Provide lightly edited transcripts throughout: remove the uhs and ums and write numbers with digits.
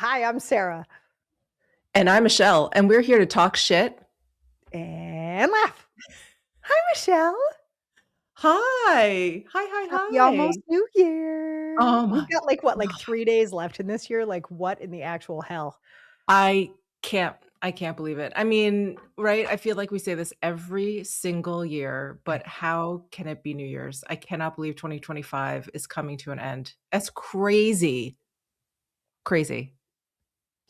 Hi, I'm Sarah. And I'm Michelle, and we're here to talk shit. And laugh. Hi, Michelle. Hi. Hi, hi, Happy hi. almost New Year. Oh We've my got like what, like God. 3 days left in this year? Like what in the actual hell? I can't believe it. I mean, right? I feel like we say this every single year, I but how can it be New Year's? I cannot believe 2025 is coming to an end. That's crazy. Crazy.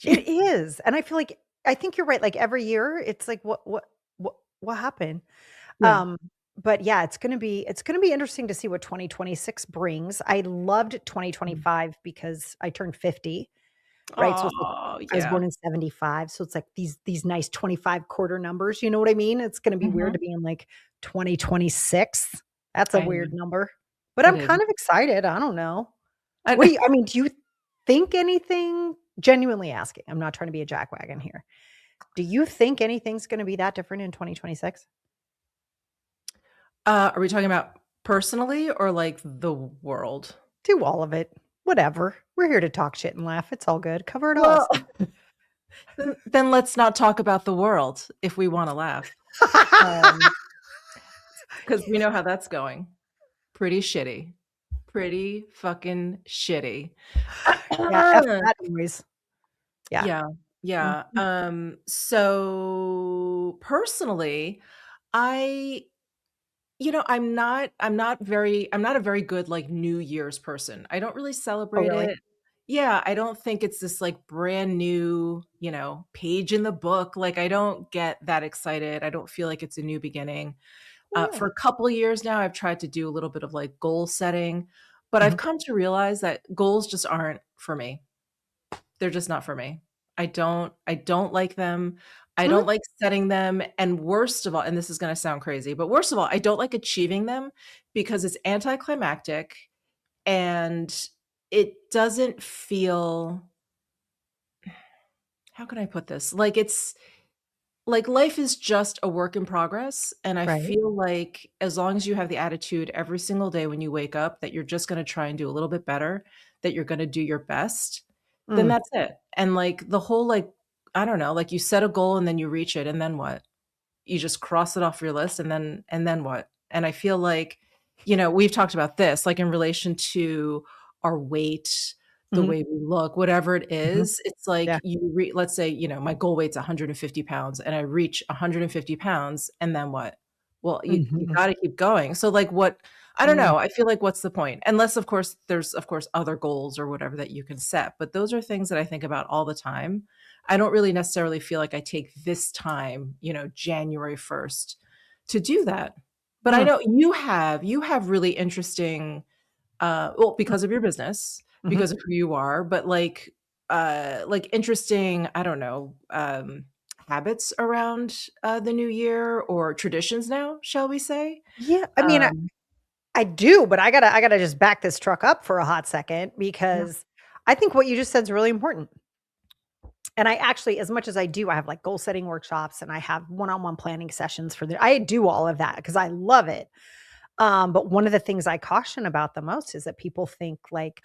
It is. And I feel like I think you're right. Like every year, it's like what happened? Yeah. Um, but yeah, it's gonna be interesting to see what 2026 brings. I loved Mm. 2025 because I turned 50. Right? So it's like Oh, I was yeah. born in '75, so it's like these nice 25 quarter numbers, you know what I mean? It's gonna be weird to Mhm. be in, like, 2026. That's a I know. weird number, but It I'm is. kind of excited, I don't know. I What know. do you I mean, do you think anything genuinely asking, I'm not trying to be a jackwagon here. Do you think anything's gonna be that different in 2026? Are we talking about personally or like the world? Do all of it. Whatever. We're here to talk shit and laugh, it's all good. Cover it all. Well, then let's not talk about the world if we wanna laugh, um, because we know how that's going. Pretty shitty. Pretty fucking shitty. Yeah, F that noise. Yeah. Yeah, yeah, Mhm. so personally, I I'm not a very good, like, New Year's person. I don't really Oh, celebrate really? it. Yeah, I don't think it's this, like, brand new, page in the book, like, I don't get that excited. I don't feel like it's a new beginning. For a Really? couple years now, I've tried to do a little bit of, like, goal setting, but I've Mhm. come to realize that goals just aren't for me. They're just not for me. I don't like them. I Mhm. don't like setting them, and worst of all, and this is gonna sound crazy, but worst of all, I don't like achieving them because it's anticlimactic and it doesn't feel how can I put this? Like, life is just a work in progress, and I Right. feel like as long as you have the attitude every single day when you wake up that you're just gonna try and do a little bit better, that you're gonna do your best, then Mm. that's it. And, like, the whole, like I don't know, like, you set a goal and then you reach it, and then what? You just cross it off your list, and then what? And I feel like, we've talked about this, like, in relation to our weight, the Mhm. way we look, whatever it Mhm. is, it's like Yeah. let's say, my goal weight's 150 pounds, and I reach 150 pounds, and then what? Well, you Mhm. gotta keep going. So, like, what I don't Mm. know, I feel like what's the point? Unless, of course, there's, of course, other goals or whatever that you can set, but those are things that I think about all the time. I don't really necessarily feel like I take this time, January 1st to do that. But I Mm. know you have really interesting, well, because of your business, Mhm. because of who you are, but like interesting, I don't know, habits around, the new year or traditions now, shall we say? Yeah, I mean, Um, I do, but I gotta just back this truck up for a hot second yeah, because I think what you just said is really important. And I actually, as much as I do, I have, like, goal setting workshops and I have one-on-one planning sessions for the I do all of that because I love it. But one of the things I caution about the most is that people think like,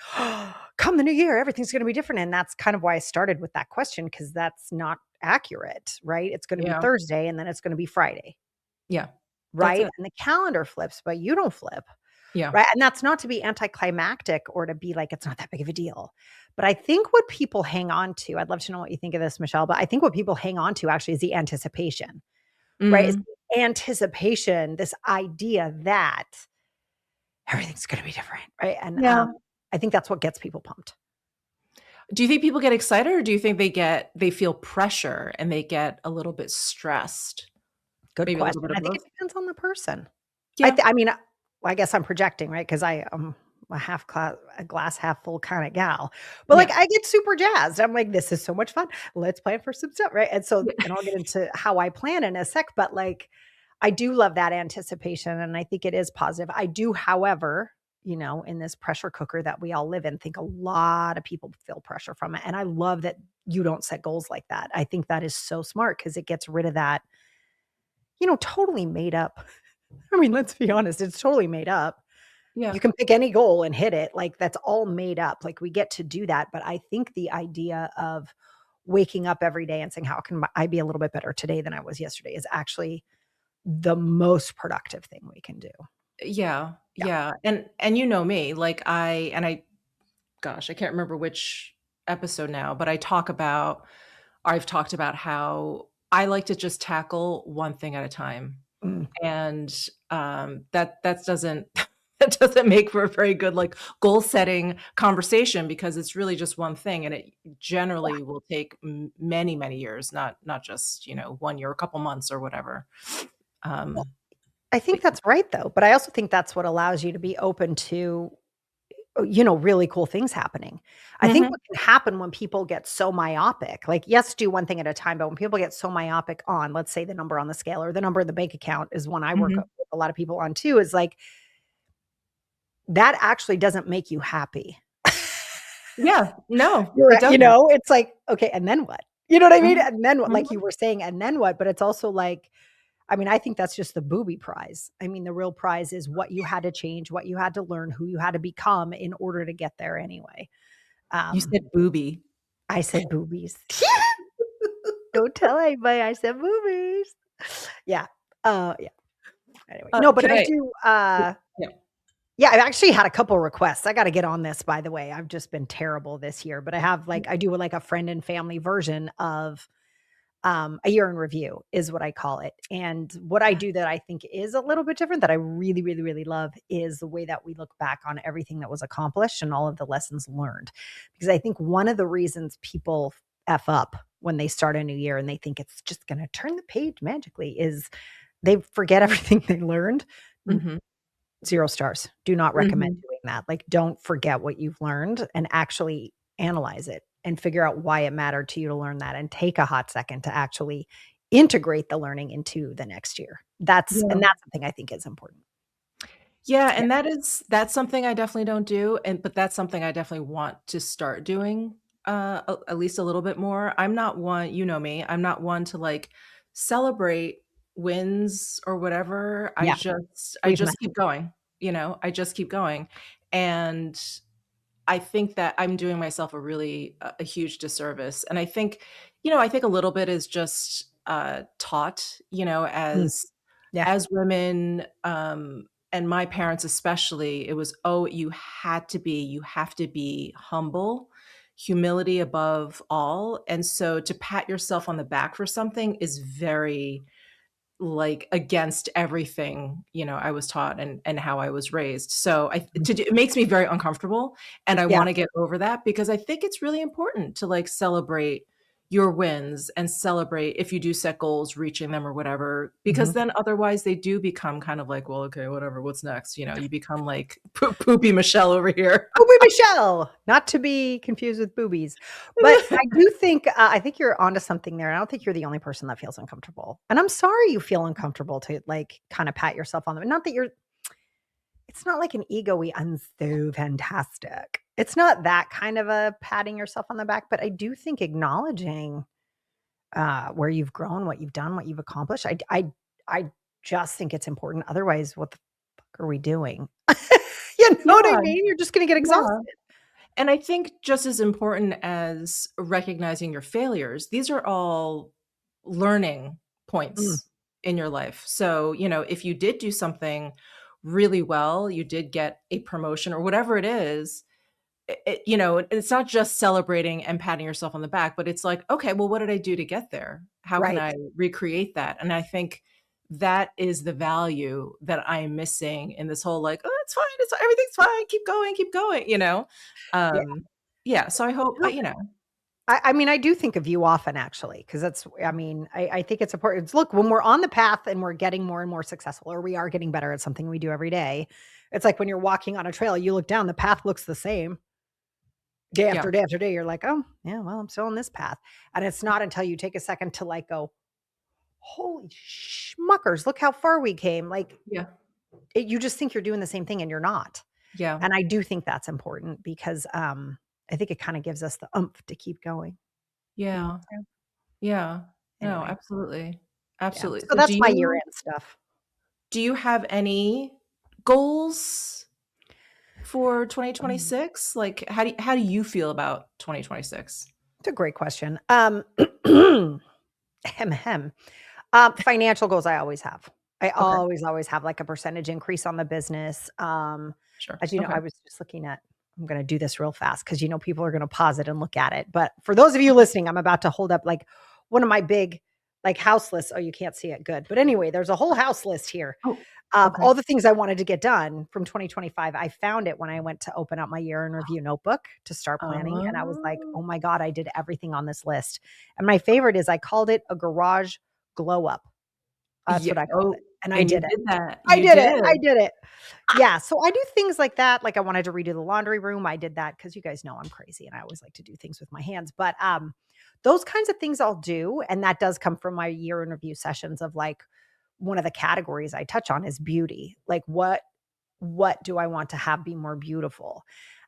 "Come the new year, everything's gonna be different," and that's kind of why I started with that question because that's not accurate, right? It's gonna be yeah, Thursday, and then it's gonna be Friday, yeah. That's right? it. And the calendar flips, but you don't flip, Yeah. right? And that's not to be anticlimactic or to be like, it's not that big of a deal. But I think what people hang on to, I'd love to know what you think of this, Michelle, but I think what people hang on to actually is the anticipation, right? It's Mhm. the anticipation, this idea that everything's gonna be different, right? And, Yeah. I think that's what gets people pumped. Do you think people get excited, or do you think they feel pressure and they get a little bit stressed? Good Maybe a little question. bit of I think both? it depends on the person. Yeah. I mean, well, I guess I'm projecting, right? Because I am a glass half full kinda gal. But, like, Yeah. I get super jazzed. I'm like, "This is so much fun. Let's plan for some stuff," right? Yeah. And I'll get into how I plan in a sec, but, like, I do love that anticipation, and I think it is positive. I do, however, in this pressure cooker that we all live in, think a lot of people feel pressure from it, and I love that you don't set goals like that. I think that is so smart because it gets rid of that, totally made up I mean, let's be honest, it's totally made up, Yeah. You can pick any goal and hit it, like, that's all made up, like, we get to do that, but I think the idea of waking up every day and saying, "How can I be a little bit better today than I was yesterday?" is actually the most productive thing we can do. Yeah, Yeah. yeah, and you know me, like, I gosh, I can't remember which episode now, but I've talked about how I like to just tackle one thing at a time, Mm. and, that doesn't that doesn't make for a very good, like, goal-setting conversation because it's really just one thing, and it Yeah. generally will take many, many years, not just, 1 year, a couple months or whatever. Well, Um, I but think that's right, though, but I also think that's what allows you to be open to, really cool things happening. I think Mhm, what can happen when people get so myopic, like, yes, do one thing at a time, but when people get so myopic on, let's say, the number on the scale or the number in the bank account is one I work mhm. with a lot of people on too, is like, that actually doesn't make you happy. Yeah, no, You're it right, doesn't. it's like, "Okay, and then what?" You know what I mean? Mhm, And then what? Like mhm. you were saying, "And then what?" But it's also like, I mean, I think that's just the booby prize. I mean, the real prize is what you had to change, what you had to learn, who you had to become in order to get there anyway. You Um, said booby. I said boobies. Don't tell anybody I said boobies. Yeah. Yeah. Anyway, no, but Can I I do, yeah. yeah, I've actually had a couple requests. I gotta get on this, by the way. I've just been terrible this year, but I have, like, I do like a friend and family version of, a year in review is what I call it. And what I do that I think is a little bit different that I really, really, really love is the way that we look back on everything that was accomplished and all of the lessons learned. Because I think one of the reasons people F up when they start a new year and they think it's just going to turn the page magically is they forget everything they learned. Mhm, 0 stars. Do not recommend mhm. doing that. Like, don't forget what you've learned and actually analyze it and figure out why it mattered to you to learn that and take a hot second to actually integrate the learning into the next year. Yeah. That's something I think is important. Yeah, Yeah. and that's something I definitely don't do, but that's something I definitely want to start doing, at least a little bit more. I'm not one you know me, I'm not one to, like, celebrate wins or whatever. I Yeah. just I We've met. just keep going, I just keep going, and I think that I'm doing myself a huge disservice, and I think a little bit is just, taught, Mm. Yeah. as women, and my parents especially, it was, "Oh, you have to be humble, humility above all," and so to pat yourself on the back for something is very like, against everything, I was taught and how I was raised. So I Mhm. to do it makes me very uncomfortable, and I Yeah. wanna get over that because I think it's really important to, like, celebrate your wins and celebrate if you do set goals, reaching them or whatever, because Mhm. then otherwise they do become kind of like, "Well, okay, whatever, what's next?" You become like poopy Michelle over here. Booby Michelle, not to be confused with boobies. But I do think, I think you're onto something there. I don't think you're the only person that feels uncomfortable. And I'm sorry you feel uncomfortable to, like, kinda pat yourself on the not that you're it's not like an ego-y, "I'm so fantastic." It's not that kind of a patting yourself on the back, but I do think acknowledging, where you've grown, what you've done, what you've accomplished, I just think it's important. Otherwise, what the fuck are we doing? You know what I Yeah, mean? You're just gonna get yeah. exhausted. And I think just as important as recognizing your failures, these are all learning Mm, points in your life. So, if you did do something really well, you did get a promotion or whatever it is, it's not just celebrating and patting yourself on the back, but it's like, okay, well, what did I do to get there? How can right. I recreate that? And I think that is the value that I'm missing in this whole like, oh, it's fine, everything's fine, keep going. Yeah. Um, yeah. So I hope, No, I mean, I do think of you often actually, because that's I mean, I think it's important. It's look, when we're on the path and we're getting more and more successful, or we are getting better at something we do every day, it's like when you're walking on a trail, you look down, the path looks the same day yeah, after day after day. You're like, "Oh, yeah, well, I'm still on this path." And it's not until you take a second to like go, "Holy schmuckers, look how far we came." Like yeah, you just think you're doing the same thing and you're not. yeah, And I do think that's important because I think it kind of gives us the oomph to keep going. You know what yeah, I'm saying? yeah. No, Anyway. absolutely, Yeah, absolutely. so So that's my year-end stuff. do you have any goals? for Um, 2026? Like, how do you feel about 2026? it's a great question. Ahem. Financial goals I always have. I Okay, always have, like, a percentage increase on the business. sure. As you know, Okay. I was just looking at I'm gonna do this real fast because you know people are gonna pause it and look at it, but for those of you listening, I'm about to hold up, like, one of my big, like, house lists. Oh, you can't see it, good. But anyway, there's a whole house list here Oh, of okay. all the things I wanted to get done from 2025. I found it when I went to open up my year in review notebook to start planning, and I was like, Oh, "Oh my god, I did everything on this list." And my favorite is I called it a garage glow up. That's yeah. what I called it, Oh, and I and you did it. did that. I You did it, did. I did it. Yeah, so I do things like that, like I wanted to redo the laundry room, I did that because you guys know I'm crazy and I always like to do things with my hands, but, those kinds of things I'll do, and that does come from my year in review sessions of, like, one of the categories I touch on is beauty, like, what do I want to have be more beautiful?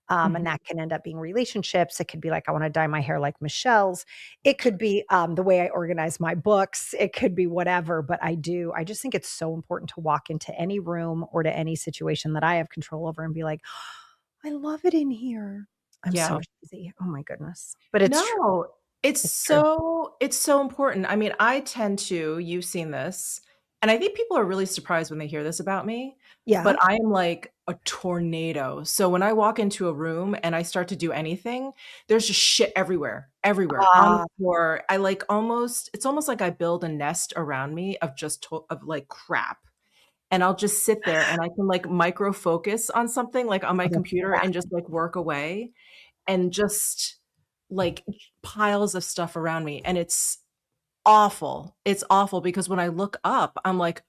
And Mhm. that can end up being relationships. It could be like, I want to dye my hair like Michelle's. It could be the way I organize my books. It could be whatever. But I just think it's so important to walk into any room or to any situation that I have control over and be like, I love it in here. I'm so Yeah. cheesy. Oh my goodness. But it's true. No, It's true. it's so important. I mean, I tend to you've seen this, and I think people are really surprised when they hear this about me, but Yeah. I am like a tornado. So when I walk into a room and I start to do anything, there's just shit everywhere, everywhere on the Ah, floor. I like almost it's almost like I build a nest around me of of like crap. And I'll just sit there and I can like micro focus on something like on my oh, that's computer and just fantastic. like work away and just like piles of stuff around me, and it's awful. It's awful because when I look up, I'm like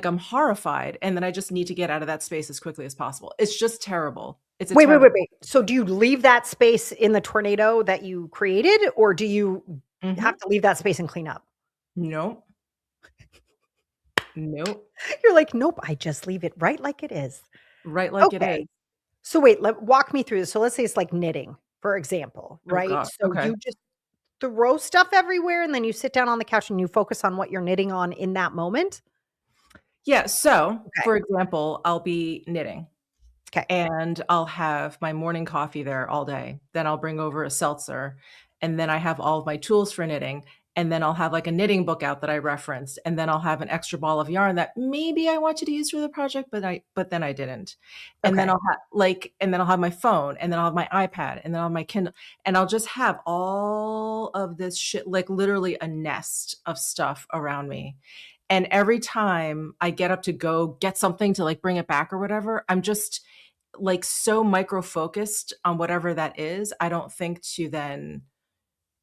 I'm horrified, and then I just need to get out of that space as quickly as possible. It's just terrible. It's a Wait, wait, terrible. wait, wait. So do you leave that space in the tornado that you created, or do you have Mhm. to leave that space and clean up? Nope. Nope. You're like, "Nope, I just leave it right like it is." Right like it is. Okay. So wait, walk me through this. So let's say it's like knitting, for example, Oh right? god. So Okay. you just throw stuff everywhere and then you sit down on the couch and you focus on what you're knitting on in that moment? Yeah, so, Okay. for example, I'll be knitting. Okay. And I'll have my morning coffee there all day. Then I'll bring over a seltzer, and then I have all of my tools for knitting, and then I'll have, like, a knitting book out that I referenced, and then I'll have an extra ball of yarn that maybe I wanted to use for the project, but then I didn't. And then Okay. I'll have my phone, and then I'll have my iPad, and then I'll have my Kindle, and I'll just have all of this shit, like, literally a nest of stuff around me. And every time I get up to go get something to, like, bring it back or whatever, I'm just like so micro focused on whatever that is, I don't think to then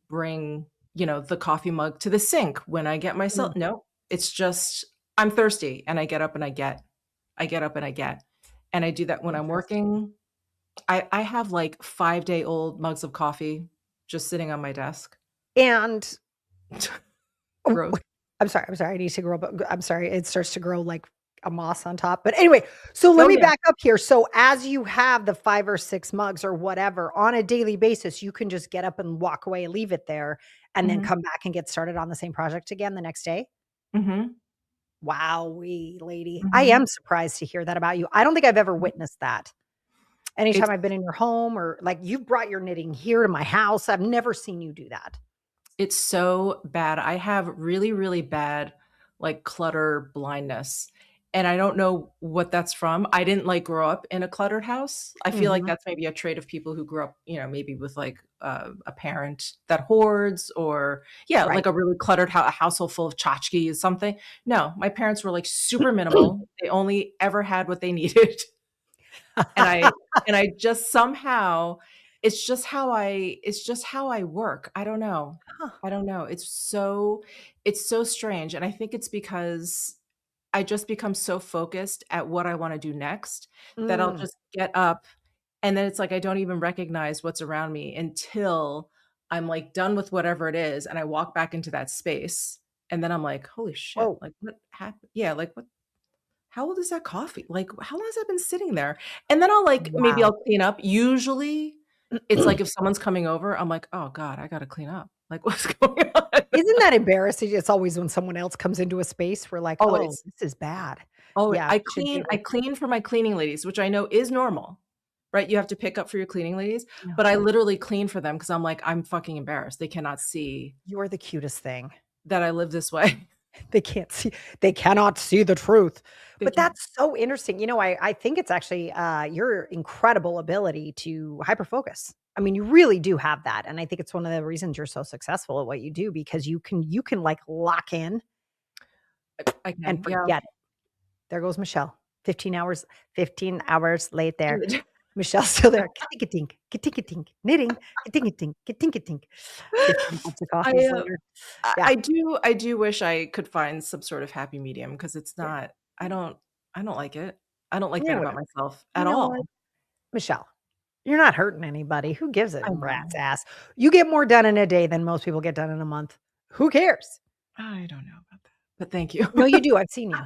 bring, the coffee mug to the sink when I get myself Mm, no, it's just I'm thirsty and I get up and I get up and I get. And I do that when I'm interesting. working. I have like 5-day-old mugs of coffee just sitting on my desk. And oh, Gross. I'm sorry, I need to grow, but I'm sorry, it starts to grow like a moss on top. But anyway, so let Oh, me yeah. back up here. So as you have the 5 or 6 mugs or whatever on a daily basis, you can just get up and walk away, leave it there, and then Mhm. come back and get started on the same project again the next day? Mhm. Wowee, lady. I Mhm. am surprised to hear that about you. I don't think I've ever witnessed that. Anytime It's I've been in your home or like you've brought your knitting here to my house, I've never seen you do that. It's so bad. I have really, really bad, like, clutter blindness, and I don't know what that's from. I didn't, like, grow up in a cluttered house. I feel like Mhm. that's maybe a trait of people who grew up, maybe with, like, a parent that hoards or yeah, like Right. a really cluttered a household full of tchotchkes, something. No, my parents were, like, super minimal. They only ever had what they needed. And I just somehow it's just how I work. I don't know. Huh. I don't know. It's so strange, and I think it's because I just become so focused at what I wanna do next that I'll Mm. just get up, and then it's like I don't even recognize what's around me until I'm, like, done with whatever it is, and I walk back into that space, and then I'm like, "Holy shit, Whoa. like, what happened?" Yeah, like, "What how old is that coffee? Like, how long has that been sitting there?" And then I'll, like maybe Wow. I'll clean up. Usually, it's like if someone's coming over, I'm like, "Oh god, I gotta clean up." Like, "What's going on?" Isn't that embarrassing? It's always when someone else comes into a space, we're like, "Oh, Always. this is bad." Oh, Yeah, I should clean do. I clean for my cleaning ladies, which I know is normal, right? You have to pick up for your cleaning ladies, Yeah. but I literally clean for them because I'm like, I'm fucking embarrassed. They cannot see You're the cutest thing. that I live this way. They can't see they cannot see the truth. They But can't. that's so interesting. I think it's actually, your incredible ability to hyper focus. I mean, you really do have that, and I think it's one of the reasons you're so successful at what you do because you can, like, lock in I and can, yeah. forget it. There goes Michelle. 15 hours later. Michelle's still there. Ka-tink-a-tink, ka-tink-a-tink, knitting, ka-tink-a-tink, ka-tink-a-tink. 15 cups of I, coffees later. Yeah. I do wish I could find some sort of happy medium because it's Yeah. not I don't like it. I don't like You that know what? about myself You at know what? all. Michelle, you're not hurting anybody. Who gives a I rat's know. ass? You get more done in a day than most people get done in a month. Who cares? I don't know about that, but thank you. No, you do. I've seen you.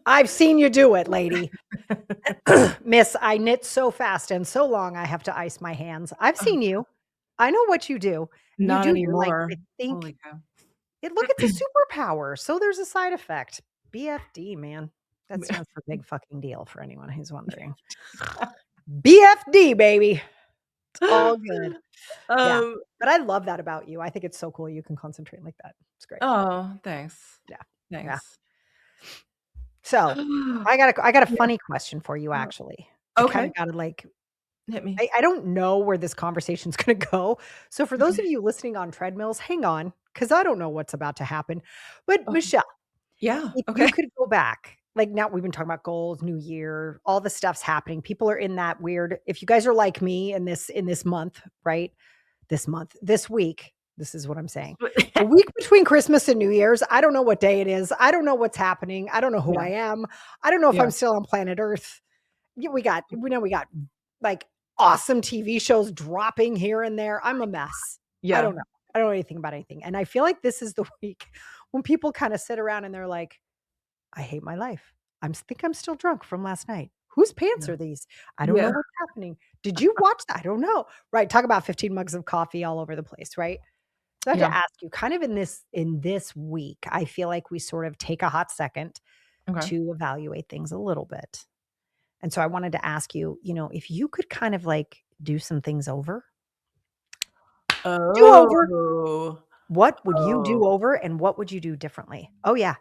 I've seen you do it, lady. Miss, I knit so fast and so long, I have to ice my hands. I've Oh, seen you. I know what you do. And you not do. You're like, anymore. I think Holy cow. look, it's a superpower. So there's a side effect. BFD, man. That stands for big fucking deal for anyone who's wondering. BFD, baby. It's all good. Yeah. Um, But I love that about you. I think it's so cool you can concentrate like that. It's great. oh, thanks. Yeah. Yeah. Thanks. So, I got a Yeah. funny question for you Uh, actually. I kinda okay. gotta, like Hit me. I don't know where this conversation's gonna go. So for those Okay. of you listening on treadmills, hang on, because I don't know what's about to happen. But Okay. Michelle, Yeah, if you okay. could go back, like now we've been talking about goals, new year, all the stuff's happening. People are in that weird if you guys are like me in this month, right? This week, this is what I'm saying. The week between Christmas and New Year's, I don't know what day it is. I don't know what's happening. I don't know who Yeah, I am. I don't know if yeah, I'm still on planet Earth. Yeah, we got like awesome TV shows dropping here and there. I'm a mess. I yeah, don't know. I don't know anything about anything. And I feel like this is the week when people kind of sit around and they're like, I hate my life. Think I'm still drunk from last night. Whose pants yeah, are these? I don't know yeah, what's happening. Did you watch that? I don't know. Right. Talk about 15 mugs of coffee all over the place, right? So I have to yeah. ask you, kind of in this week, I feel like we sort of take a hot second Okay. to evaluate things a little bit. And so I wanted to ask you, if you could kind of like do some things over, do over, Oh, what would you do oh, over and what would you do differently? Oh, yeah.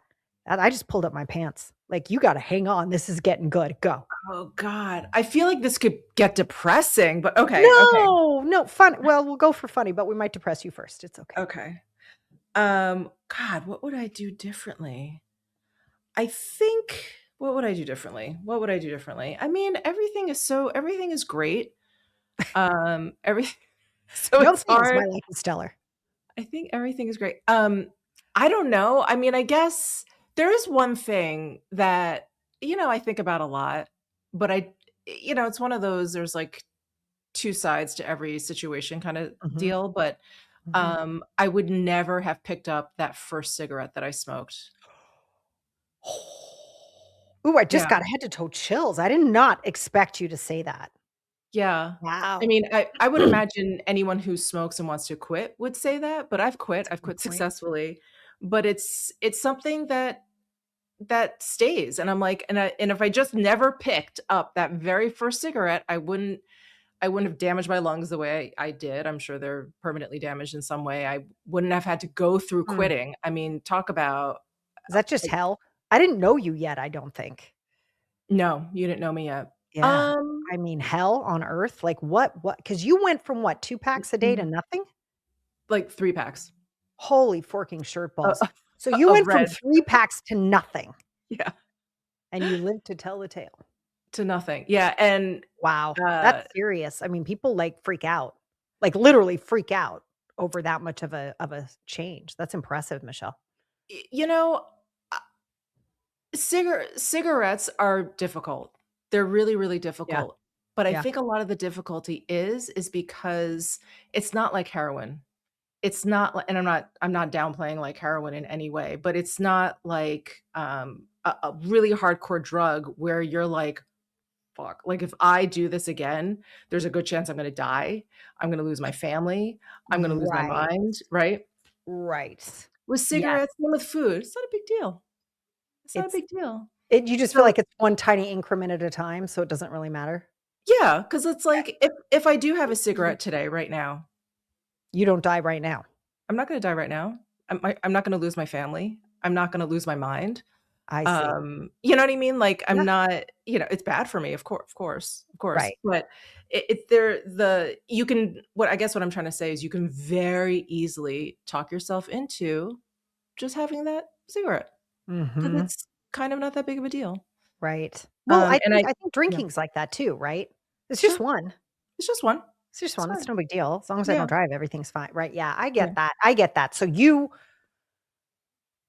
I just pulled up my pants. Like, you got to hang on. This is getting good. Go. oh god. I feel like this could get depressing, but okay, okay, No, no, fun. Well, we'll go for funny, but we might depress you first. It's okay. okay. God, what would I do differently? I think what would I do differently? What would I do differently? I mean, everything is great. Everything so No it's things. hard. My life is stellar. I think everything is great. I don't know. I mean, I guess there is one thing that, I think about a lot, but it's one of those, there's like two sides to every situation kind of Mhm, deal, but mhm. I would never have picked up that first cigarette that I smoked. Ooh, I just Yeah. got head to toe chills. I did not expect you to say that. Yeah. I Wow. mean, I would imagine anyone who smokes and wants to quit would say that, but I've quit. I've Good quit point. successfully. But it's something that stays, and I'm like, and if I just never picked up that very first cigarette, I wouldn't have damaged my lungs the way I did. I'm sure they're permanently damaged in some way. I wouldn't have had to go through Mm. quitting. I mean, talk about Is that just like, hell? I didn't know you yet, I don't think. no, you didn't know me yet. Yeah. Um, I mean, hell on earth? Like, what? Because you went from what, 2 packs a day to mm, nothing? like 3 packs Holy forking shirt balls. of So you of went from red. 3 packs to nothing, Yeah, and you lived to tell the tale. to nothing. Yeah, and, Wow, that's uh, serious. I mean, people, like, freak out, like, literally freak out over that much of a change. That's impressive, Michelle. y you know, uh, cigarettes are difficult. They're really, really Yeah, difficult, but I yeah. think a lot of the difficulty is because it's not like heroin. It's not li and I'm not downplaying, like, heroin in any way, but it's not like, a really hardcore drug where you're like, "Fuck, like, if I do this again, there's a good chance I'm gonna die, I'm gonna lose my family, I'm gonna lose my Right, mind," right? right. With Yes. cigarettes, same with food, it's not a big deal. It's not a It's big deal. you just feel So like it's one tiny increment at a time, so it doesn't really matter? Yeah, because it's Okay. like if I do have a cigarette today, right now, You don't die right now. I'm not gonna die right now. I'm not gonna lose my family. I'm not gonna lose my mind. I see. You know what I mean? Like, I'm Yeah. not, it's bad for me, of course, Right. but it there you can what I guess what I'm trying to say is you can very easily talk yourself into just having that cigarette because Mhm. it's kind of not that big of a deal. Right. Well, And I I think yeah, drinking's like that too, right? It's sure, just one. it's just one. It's just It's one. It's fine. no big deal. As long as I Yeah, don't drive, everything's fine. Right. Yeah, I yeah. get that. I get that. So you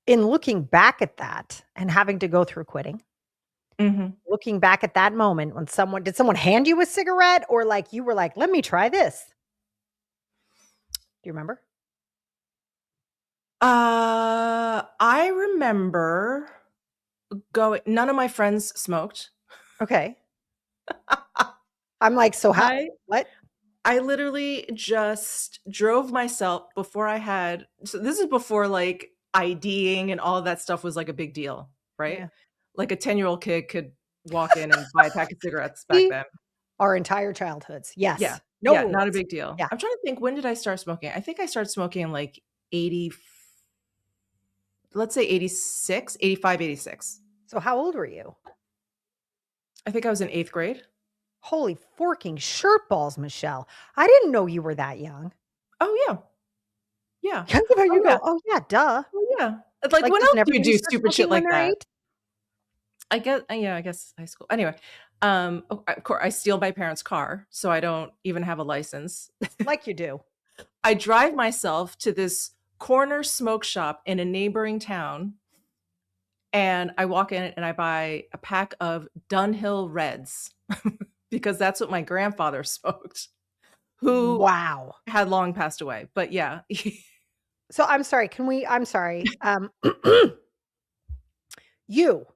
in looking back at that and having to go through quitting, Mhm. looking back at that moment when someone did someone hand you a cigarette or like you were like, "Let me try this." Do you remember? I remember going none of my friends smoked. Okay. I'm like, "So how I what?" I literally just drove myself before I had so this is before, like, IDing and all of that stuff was, like, a big deal, right? Yeah. Like, a 10-year-old kid could walk in and buy a pack of cigarettes back See? then. Our entire childhoods. Yeah, Yes. No yeah, not a rules. big deal. Yeah. I'm trying to think, when did I start smoking? I think I started smoking in, like, 80 let's say 86, 85, 86. So how old were you? I think I was in 8th grade. Holy forking shirt balls, Michelle. I didn't know you were that young. Oh, yeah. Yeah. I love how Oh, you yeah. go, "Oh, yeah, duh." Oh, yeah. It's like, Like, when doesn't else do you everybody do start stupid shit smoking when like they're that? 8? Yeah, I guess high school. Anyway, of course, I steal my parents' car, so I don't even have a license. Like you do. I drive myself to this corner smoke shop in a neighboring town, and I walk in and I buy a pack of Dunhill Reds because that's what my grandfather smoked, who Wow. had long passed away. But yeah. So I'm sorry, you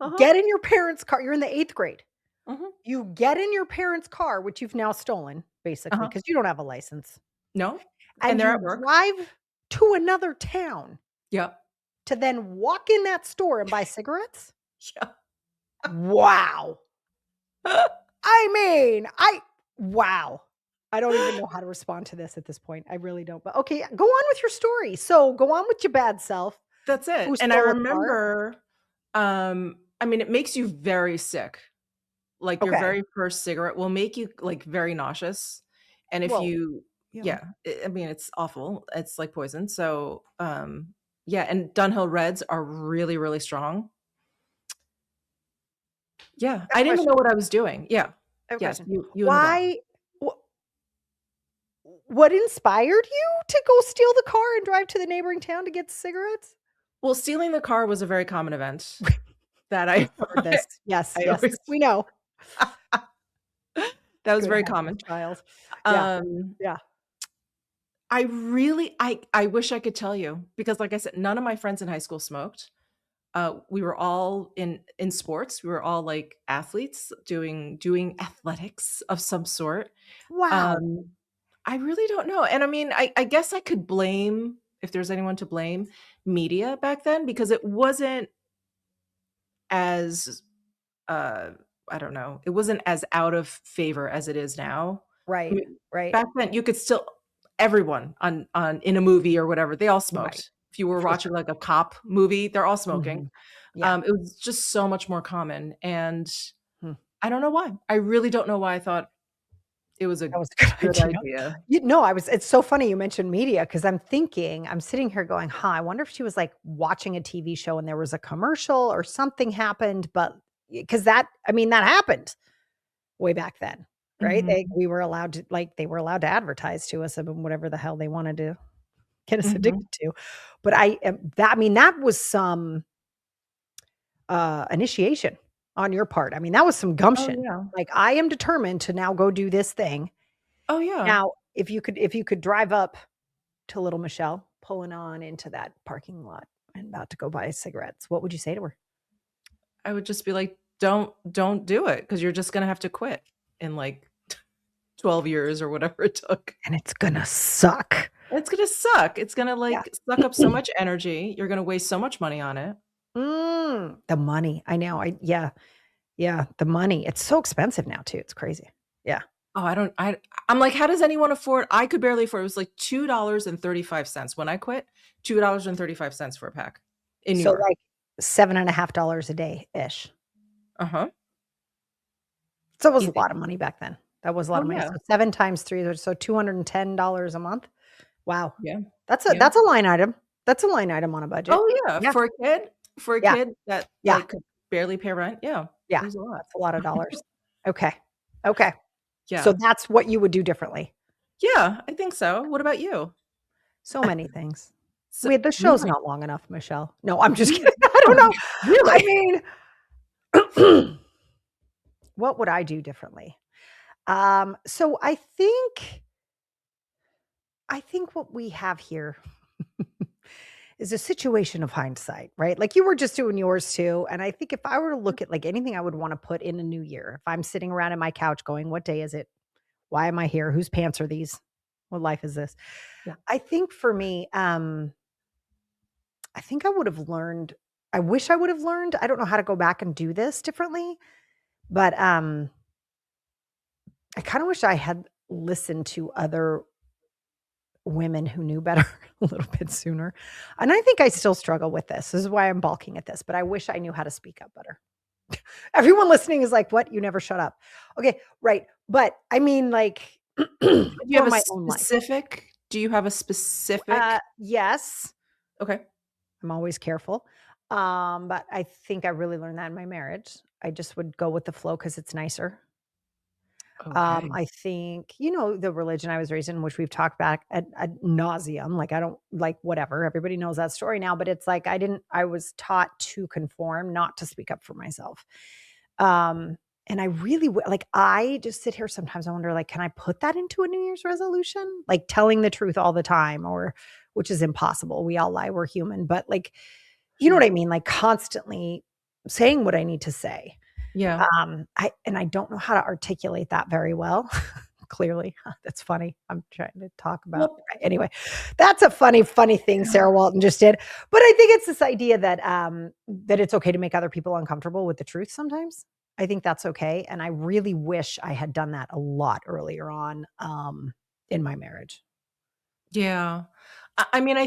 Uh-huh. get in your parents' car you're in the 8th grade. Mhm. You get in your parents' car, which you've now stolen, basically, Uh-huh. because you don't have a license, No, and and they're at you work. drive to another town Yep. to then walk in that store and buy cigarettes? Yeah. Wow. I mean, I wow. I don't even know how to respond to this at this point. I really don't. But okay, go on with your story. So go on with your bad self That's it, who and I stole a car. remember, I mean, it makes you very sick. Like, your Okay. very first cigarette will make you, like, very nauseous, and if Well, you yeah. yeah, I mean, it's awful, it's like poison, so, yeah, and Dunhill Reds are really, really strong. Yeah, I have I a didn't even know question. what I was doing. Yeah. I have a Yes, question. you and the dog. Why wh what inspired you to go steal the car and drive to the neighboring town to get cigarettes? Well, stealing the car was a very common event that We've I covered this. Yes, I yes, always we know. that was Good very heavens, common. child. Yeah, Um yeah. I really I wish I could tell you because like I said, none of my friends in high school smoked. We were all in sports. We were all like athletes doing athletics of some sort. Wow. Um, I really don't know. And I mean, I guess I could blame if there's anyone to blame media back then because it wasn't as uh I don't know, it wasn't as out of favor as it is now. I Right, mean, right, back then you could still everyone on in a movie or whatever, they all right. smoked. If you were For watching sure. like a cop movie, they're all smoking. Mhm. Yeah. It was just so much more common, and Hmm. I don't know why. I really don't know why I thought it was a That was a good good idea. idea. You know, I was it's so funny you mentioned media because 'cause I'm thinking I'm sitting here going, "Huh, I wonder if she was, like, watching a TV show and there was a commercial or something happened," but because that I mean, that happened way back then, right? Mhm, We were allowed to like, they were allowed to advertise to us about whatever the hell they wanted to get us mhm. addicted to. But I am that I mean, that was some, initiation on your part. I mean, that was some Oh, gumption. yeah. Like, I am determined to now go do this thing. Oh, yeah. Now, if you could drive up to little Michelle pulling on into that parking lot and about to go buy cigarettes, what would you say to her? I would just be like, don't do it because 'cause you're just gonna have to quit in, like, 12 years or whatever it took. And it's gonna suck. It's gonna suck. It's gonna, Yeah. like, suck up so much energy. You're gonna waste so much money on it. The money. I know. I yeah, yeah, the money. It's so expensive now too. It's crazy. Yeah. Oh, I'm like, how does anyone afford I could barely afford it was like $2.35 when I quit, $2.35 for a pack in New So, York. like, $7.50 a day-ish. Uh-huh. So it was You a think lot of money back then. That was a lot Oh, of money. yeah. So 7 times 3, so $210 a month. Wow. Yeah. That's a Yeah. that's a line item. That's a line item on a budget. Oh, yeah, Yeah. for a Yeah. kid that, Yeah. like, could barely pay rent, yeah, it Yeah. was a lot. That's a lot of dollars. Okay. Okay. So Yeah. that's what you would do differently. Yeah, I think so. What about you? So many things. So Wait, the show's really? not long enough, Michelle. No, I'm just Really? kidding. I don't Oh, know. really? I mean, what would I do differently? So I think what we have here is a situation of hindsight, right? Like you were just doing yours too. And I think if I were to look at like anything I would want to put in a new year, if I'm sitting around in my couch going, what day is it? Why am I here? Whose pants are these? What life is this? Yeah. I think for me, I think I would have learned. I wish I would have learned. I don't know how to go back and do this differently, but I kind of wish I had listened to other women who knew better a little bit sooner. And I think I still struggle with this. This is why I'm balking at this, but I wish I knew how to speak up better. Everyone listening is like, "What? You never shut up." Okay, right. But I mean, like, for my own life. Do you have a specific Yes, Okay. I'm always careful. But I think I really learned that in my marriage. I just would go with the flow because it's nicer. Okay. I think, the religion I was raised in, which we've talked back at nauseum. Like, I don't like whatever. Everybody knows that story now, but it's like I was taught to conform, not to speak up for myself. And I really like, I just sit here sometimes. I wonder, like, can I put that into a New Year's resolution? Like telling the truth all the time, or which is impossible. We all lie, we're human, but like, you know what Sure. I mean? Like constantly saying what I need to say. Yeah. I don't know how to articulate that very well. Clearly, that's funny. I'm trying to talk about Well, anyway. That's a funny thing yeah. Sarah Walton just did. But I think it's this idea that that it's okay to make other people uncomfortable with the truth sometimes. I think that's okay, and I really wish I had done that a lot earlier on in my marriage. Yeah. I mean, Yeah.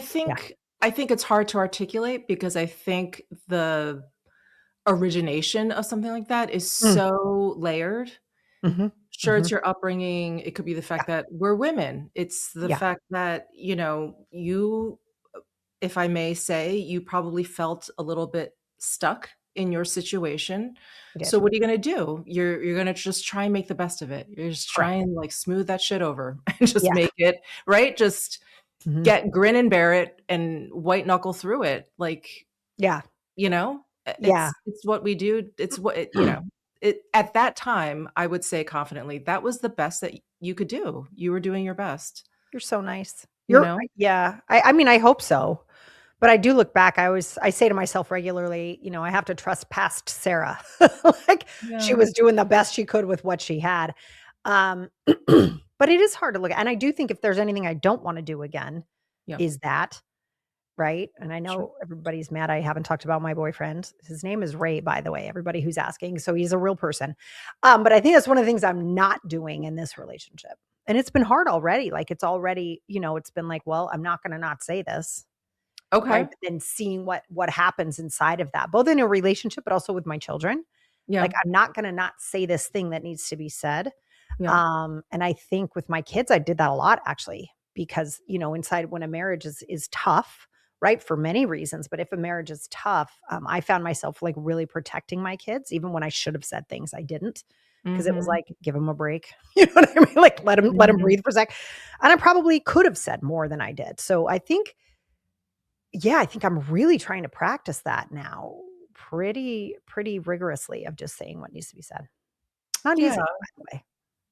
I think it's hard to articulate because I think the origination of something like that is Mm. so layered. Mhm. Sure, it's Mhm. your upbringing, it could be the Yeah. fact that we're women. It's the Yeah. fact that, you if I may say, you probably felt a little bit stuck in your situation. I So did. what are you gonna do? You're gonna just try and make the best of it. You're just try Correct. and, like, smooth that shit over and just Yeah. make it right? Just Mhm. get grin and bear it and white knuckle through it, like, Yeah. Yeah. it's what we do. It's what it at that time, I would say confidently, that was the best that you could do. You were doing your best, You're so nice. you You're know? yeah. I mean, I hope so. But I do look back, I say to myself regularly, I have to trust past Sarah. Like, she Yeah. was doing the best she could with what she had. But it is hard to look at, and I do think if there's anything I don't wanna do again, Yeah. is that, right? And I Sure. know everybody's mad I haven't talked about my boyfriend. His name is Ray, by the way, everybody who's asking, so he's a real person. But I think that's one of the things I'm not doing in this relationship, and it's been hard already, like, it's already, it's been like, "Well, I'm not gonna not say this." Right, Okay. but then seeing what happens inside of that, both in a relationship, but also with my children. Like, Yeah. I'm not gonna not say this thing that needs to be said. Yeah. And I think with my kids, I did that a lot actually, because, inside when a marriage is tough, right, for many reasons, but if a marriage is tough, I found myself, like, really protecting my kids even when I should have said things I didn't, because it was Mhm. like, "Give them a break." You know what I mean? Like, let 'em Mhm. breathe for a sec. And I probably could have said more than I did. So I think yeah, I think I'm really trying to practice that now pretty rigorously of just saying what needs to be said. Not Yeah. easy, by the way.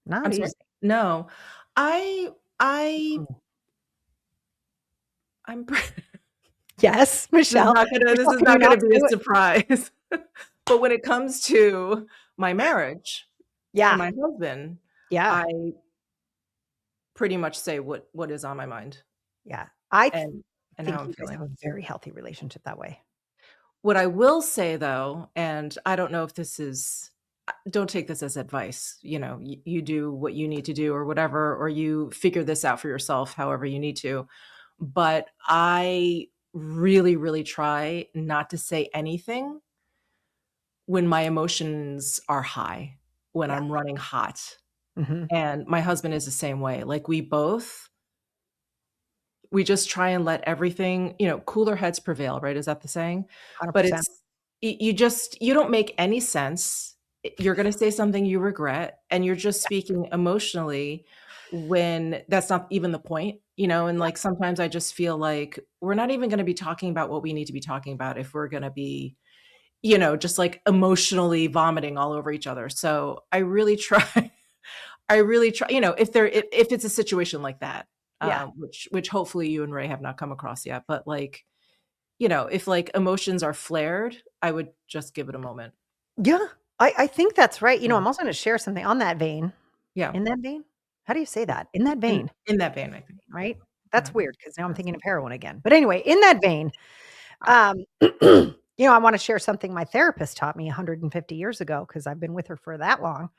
Not I'm sorry? easy. No. I I Mm. I'm Yes, Michelle. this Michelle, is can you not gonna not be say a what surprise. But when it comes to my marriage and yeah, my husband, yeah, I pretty much say what is on my mind yeah. I and how think I'm you guys have feeling. a very healthy relationship that way. What I will say though, and I don't know if this is don't take this as advice. You do what you need to do or whatever, or you figure this out for yourself however you need to. But I really, really try not to say anything when my emotions are high, when Yeah. I'm running hot. Mhm. And my husband is the same way. Like we just try and let everything, cooler heads prevail, right? Is that the saying? But 100%. it's you don't make any sense. You're going to say something you regret, and you're just speaking emotionally when that's not even the point, and like sometimes I just feel like we're not even going to be talking about what we need to be talking about if we're going to be, just like emotionally vomiting all over each other. So I really try, if it's a situation like that, Yeah. which hopefully you and Ray have not come across yet, but like, if like emotions are flared, I would just give it a moment. Yeah. I think that's right. Yeah. I'm also gonna share something on that vein. Yeah. In that vein? How do you say that? In that In vein, in that vein, I think. right? Yeah. That's weird because now I'm That's thinking of heroin again. But anyway, in that vein, um, I wanna share something my therapist taught me 150 years ago because 'cause I've been with her for that long.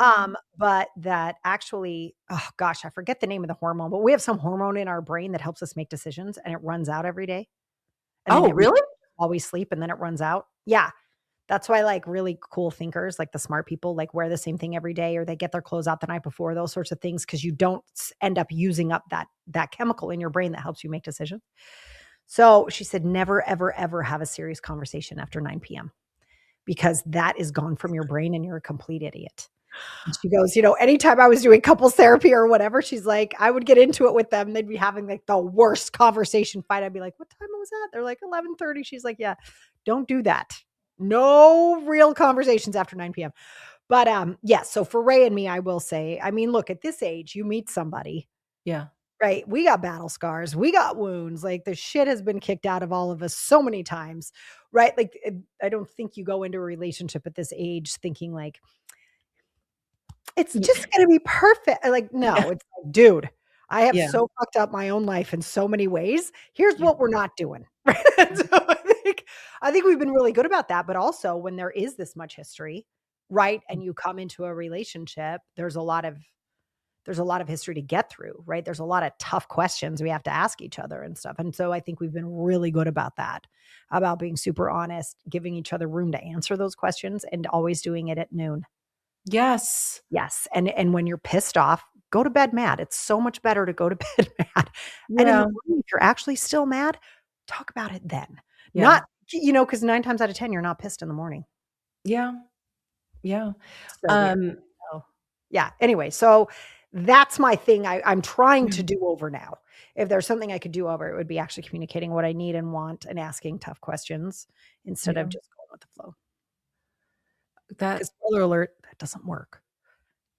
Oh. But that actually, oh gosh, I forget the name of the hormone, but we have some hormone in our brain that helps us make decisions, and it runs out every day, and then Oh, every really? while we sleep, and then it runs out. Yeah. That's why, like, really cool thinkers, like the smart people, like, wear the same thing every day, or they get their clothes out the night before, those sorts of things, because you don't end up using up that chemical in your brain that helps you make decisions. So she said, never, ever, ever have a serious conversation after 9 p.m. because that is gone from your brain and you're a complete idiot. And she goes, anytime I was doing couples therapy or whatever, she's like, I would get into it with them. They'd be having like the worst conversation fight. I'd be like, what time was that? They're like 11:30. She's like, yeah, don't do that. No real conversations after 9 p.m. But yes, so for Ray and me, I will say, I mean, look, at this age, you meet somebody, Yeah. right? We got battle scars, we got wounds, like the shit has been kicked out of all of us so many times, right? Like I don't think you go into a relationship at this age thinking like, it's Ye just gonna be perfect. Like, Yeah. no, it's like, dude, I have Yeah. so fucked up my own life in so many ways. Here's Yeah. what we're not doing. Right? And so I think we've been really good about that, but also when there is this much history, right? And you come into a relationship, there's a lot of history to get through, right? There's a lot of tough questions we have to ask each other and stuff. And so I think we've been really good about that, about being super honest, giving each other room to answer those questions and always doing it at noon. Yes. Yes, and when you're pissed off, go to bed mad. It's so much better to go to bed mad. And in the Yeah. morning, if you're actually still mad, talk about it then. Yeah. Not, because 9 times out of 10, you're not pissed in the morning. Yeah. Yeah. So weird. Um, So, yeah, anyway, so that's my thing I'm trying yeah. to do over now. If there's something I could do over, it would be actually communicating what I need and want and asking tough questions instead of Yeah. just going with the flow. That Because spoiler alert, that doesn't work.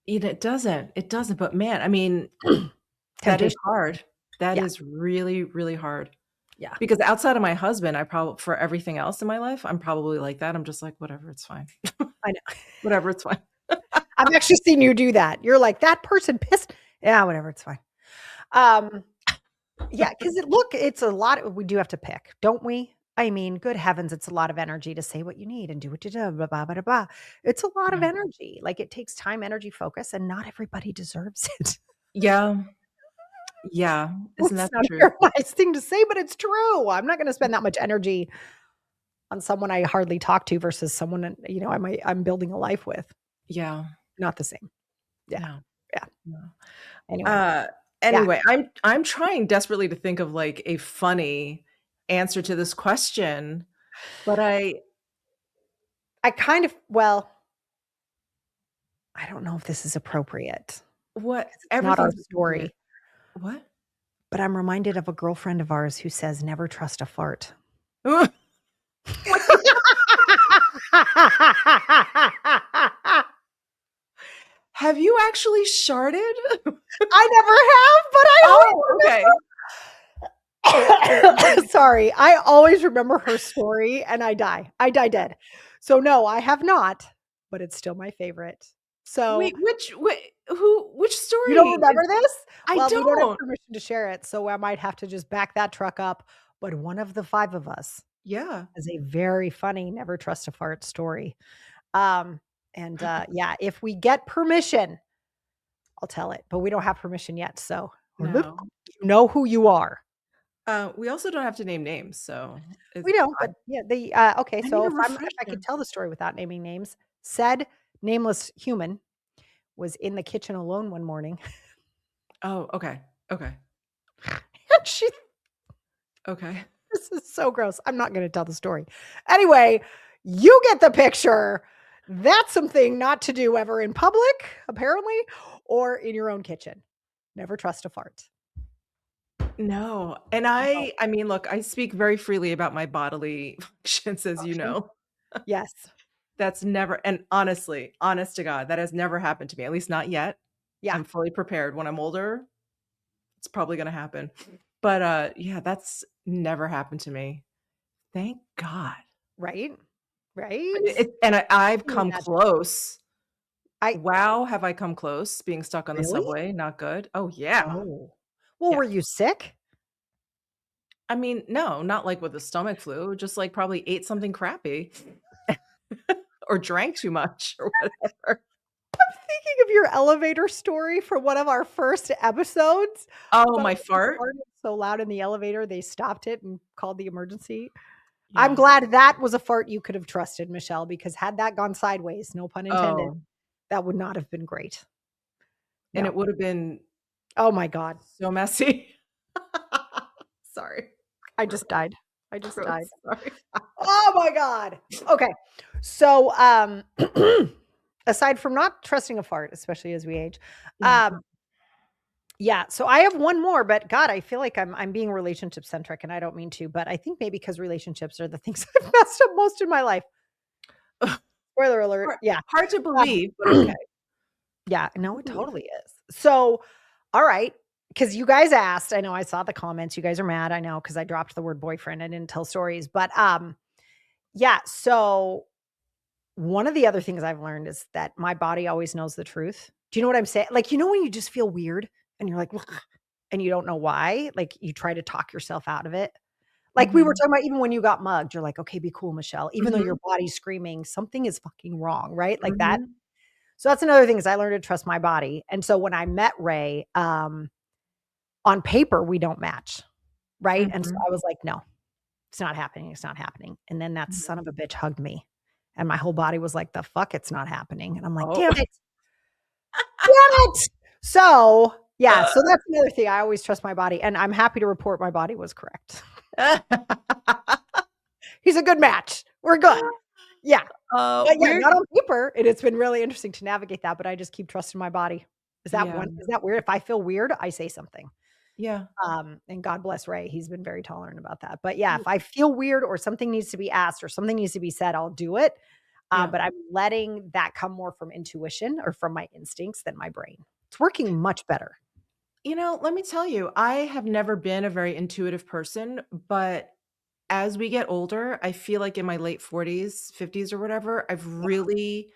it doesn't, but man, I mean, that is Temptation. hard. That Yeah, is really, really hard. yeah. Because outside of my husband, I probably for everything else in my life, I'm probably like that. I'm just like, "Whatever, it's fine. I know. Whatever, it's fine." I've actually seen you do that. You're like, "That person pissed." Yeah, whatever, it's fine. Um, yeah, because it's a lot we do have to pick, don't we? I mean, good heavens, it's a lot of energy to say what you need and do what you do, blah, blah, blah, blah, blah. It's a lot of Yeah. energy. Like, it takes time, energy, focus, and not everybody deserves it. Yeah. Yeah. Isn't It's that the not a truth? very nice thing to say, but it's true. I'm not gonna spend that much energy on someone I hardly talk to versus someone, I'm building a life with. Yeah. Not the same. Yeah, No. yeah. No. Anyway, Uh, yeah. anyway, I'm trying desperately to think of, like, a funny answer to this question, but I kind of well, I don't know if this is appropriate what because it's not our everything's appropriate. story, What? but I'm reminded of a girlfriend of ours who says, "Never trust a fart." Wait, have you actually sharted? I never have, but I Oh, okay. always remember. Sorry, I always remember her story and I die. I die dead. So, no, I have not, but it's still my favorite. So, Wait, which you don't story remember is this? I Well, we don't have don't. permission to share it, so I might have to just back that truck up, but one of the 5 of us Yeah. has a very funny never trust a fart story. Um, And, yeah, if we get permission, I'll tell it, but we don't have permission yet, so you No. know who you are. We also don't have to name names, so it's We don't, but fine. yeah, okay, I need so a if I could refresher. tell the story without naming names, said nameless human was in the kitchen alone one morning, Oh, okay. Okay. and she Okay. this is so gross. I'm not gonna tell the story. Anyway, you get the picture. That's something not to do ever in public, apparently, or in your own kitchen. Never trust a fart. No, and No. I mean, look, I speak very freely about my bodily functions, as you Functions? know. Yes. That's never and honestly, honest to God, that has never happened to me, at least not yet. Yeah, I'm fully prepared. When I'm older, it's probably gonna happen. But, yeah, that's never happened to me. Thank God. right? But Right? and I've Can you come imagine? close. I Wow, have I come close being stuck on the really? subway, not good. Oh, yeah. Oh. Well, Yeah. were you sick? I mean, no, not like with the stomach flu, just, like, probably ate something crappy or drank too much or whatever. Thinking of your elevator story from one of our first episodes Oh, about my when you fart? farted so loud in the elevator, they stopped it and called the emergency. I'm Yeah. glad that was a fart you could have trusted, Michelle, because had that gone sideways, no pun intended, Oh, that would not have been great. and No. it would have been Oh my god. so messy. Sorry. I just Gross, died. I just died. gross, sorry. Oh my god. Okay. So, aside from not trusting a fart, especially as we age, Yeah. um, yeah, so I have one more, but God, I feel like I'm being relationship centric and I don't mean to, but I think maybe because relationships are the things I've messed up most in my life. Spoiler alert. Hard Yeah. hard to believe, but okay. Yeah, no, I it believe totally it. is. So, all right, because you guys asked, I know I saw the comments. You guys are mad. I know because I dropped the word boyfriend. I didn't tell stories, but yeah. So one of the other things I've learned is that my body always knows the truth. Do you know what I'm saying? Like, you know, when you just feel weird and you're like, "Ugh," and you don't know why, like you try to talk yourself out of it. Like we were Mhm. talking about, even when you got mugged, you're like, okay, be cool, Michelle, even though your Mhm. body's screaming, something is fucking wrong, right? Like that. Mhm. So that's another thing is I learned to trust my body. And so when I met Ray, on paper, we don't match. Right. And so Mhm. I was like, no, it's not happening. It's not happening. And then that son Mhm. of a bitch hugged me. And my whole body was like, the fuck, it's not happening. And I'm like, Oh. damn it. Damn it. So yeah, so that's another thing. I always trust my body. And I'm happy to report my body was correct. He's a good match. We're good. Yeah. But yeah, Weird not on paper. It's been really interesting to navigate that, but I just keep trusting my body. Yeah. Is that weird? If I feel weird, I say something. Yeah. And God bless Ray. He's been very tolerant about that. But yeah, if I feel weird or something needs to be asked or something needs to be said, I'll do it. Yeah. But I'm letting that come more from intuition or from my instincts than my brain. It's working much better. You know, let me tell you, I have never been a very intuitive person, but as we get older, I feel like in my late 40s, 50s or whatever, I've really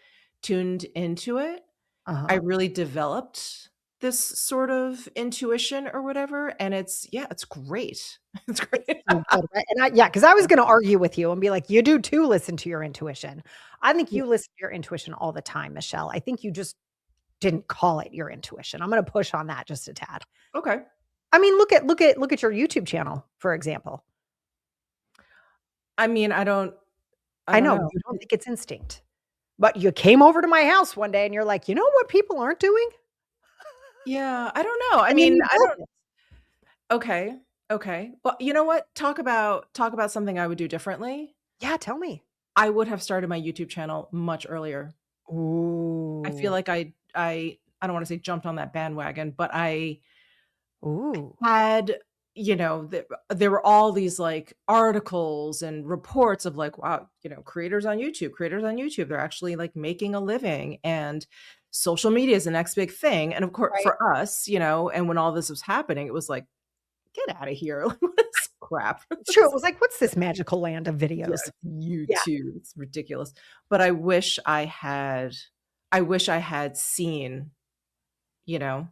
tuned into it. I Uh-huh. really developed this sort of intuition or whatever, and it's yeah, it's great. It's It's great. so good, right? And yeah, because I was Yeah. gonna argue with you and be like, you do too listen to your intuition. I think Yeah. you listen to your intuition all the time, Michelle. I think you just didn't call it your intuition. I'm gonna push on that just a tad. Okay. I mean, look at your YouTube channel, for example. I mean, I I don't know know. you don't think it's instinct, but you came over to my house one day and you're like, "You know what people aren't doing?" Yeah, I don't know. I And then mean, you I built don't it. okay. Okay. Well, you know what? Talk about something I would do differently. Yeah, tell me. I would have started my YouTube channel much earlier. I feel Ooh. like I don't wanna say jumped on that bandwagon, but I Ooh. had there were all these, like, articles and reports of, like, wow, creators on YouTube, they're actually, like, making a living, and social media is the next big thing, and of course Right. for us, and when all this was happening, it was like, "Get out of here. Like, what is crap?" It's true. It was like, "What's this magical land of Yeah, videos?" Yeah. YouTube, it's ridiculous. But I wish I had seen, you know,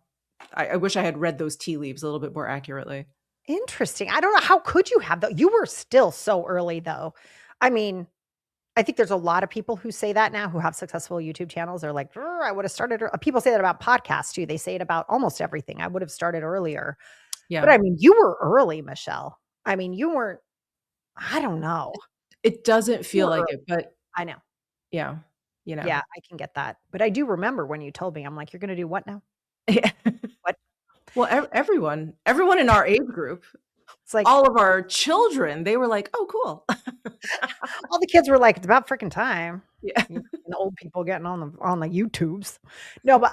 I wish I had read those tea leaves a little bit more accurately. Interesting. I don't know how could you have though? You were still so early though. I mean, I think there's a lot of people who say that now who have successful YouTube channels. They're like, I would have started. People say that about podcasts too. They say it about almost everything. I would have started earlier. But Yeah. I mean, you were early, Michelle. I mean, you weren't, I don't know. It doesn't You feel were like early. it, but I know. yeah, you know. Yeah, I can get that. But I do remember when you told me, I'm like, you're going to do what now? Yeah. What? Well, everyone in our age group, It's like all of our children, they were like, "Oh, cool." all the kids were like, it's about freaking time. Yeah. And old people getting on the YouTubes. No, but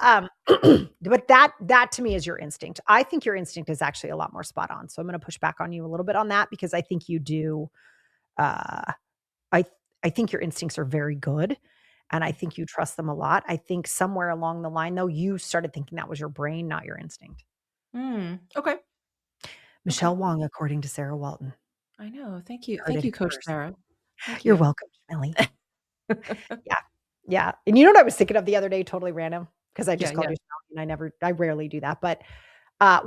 but that to me is your instinct. I think your instinct is actually a lot more spot on. So I'm going to push back on you a little bit on that because I think you do uh I I think your instincts are very good and I think you trust them a lot. I think somewhere along the line though you started thinking that was your brain, not your instinct. Okay, okay. Michelle Wong according to Sarah Walton. I know. Thank You you. heard Thank it you, here Coach first. Sarah. Thank You're you. welcome, Millie. Yeah. Yeah. And you know what I was thinking of the other day, totally random, because I Yeah, just called yeah. you Smelly and I rarely do that, but,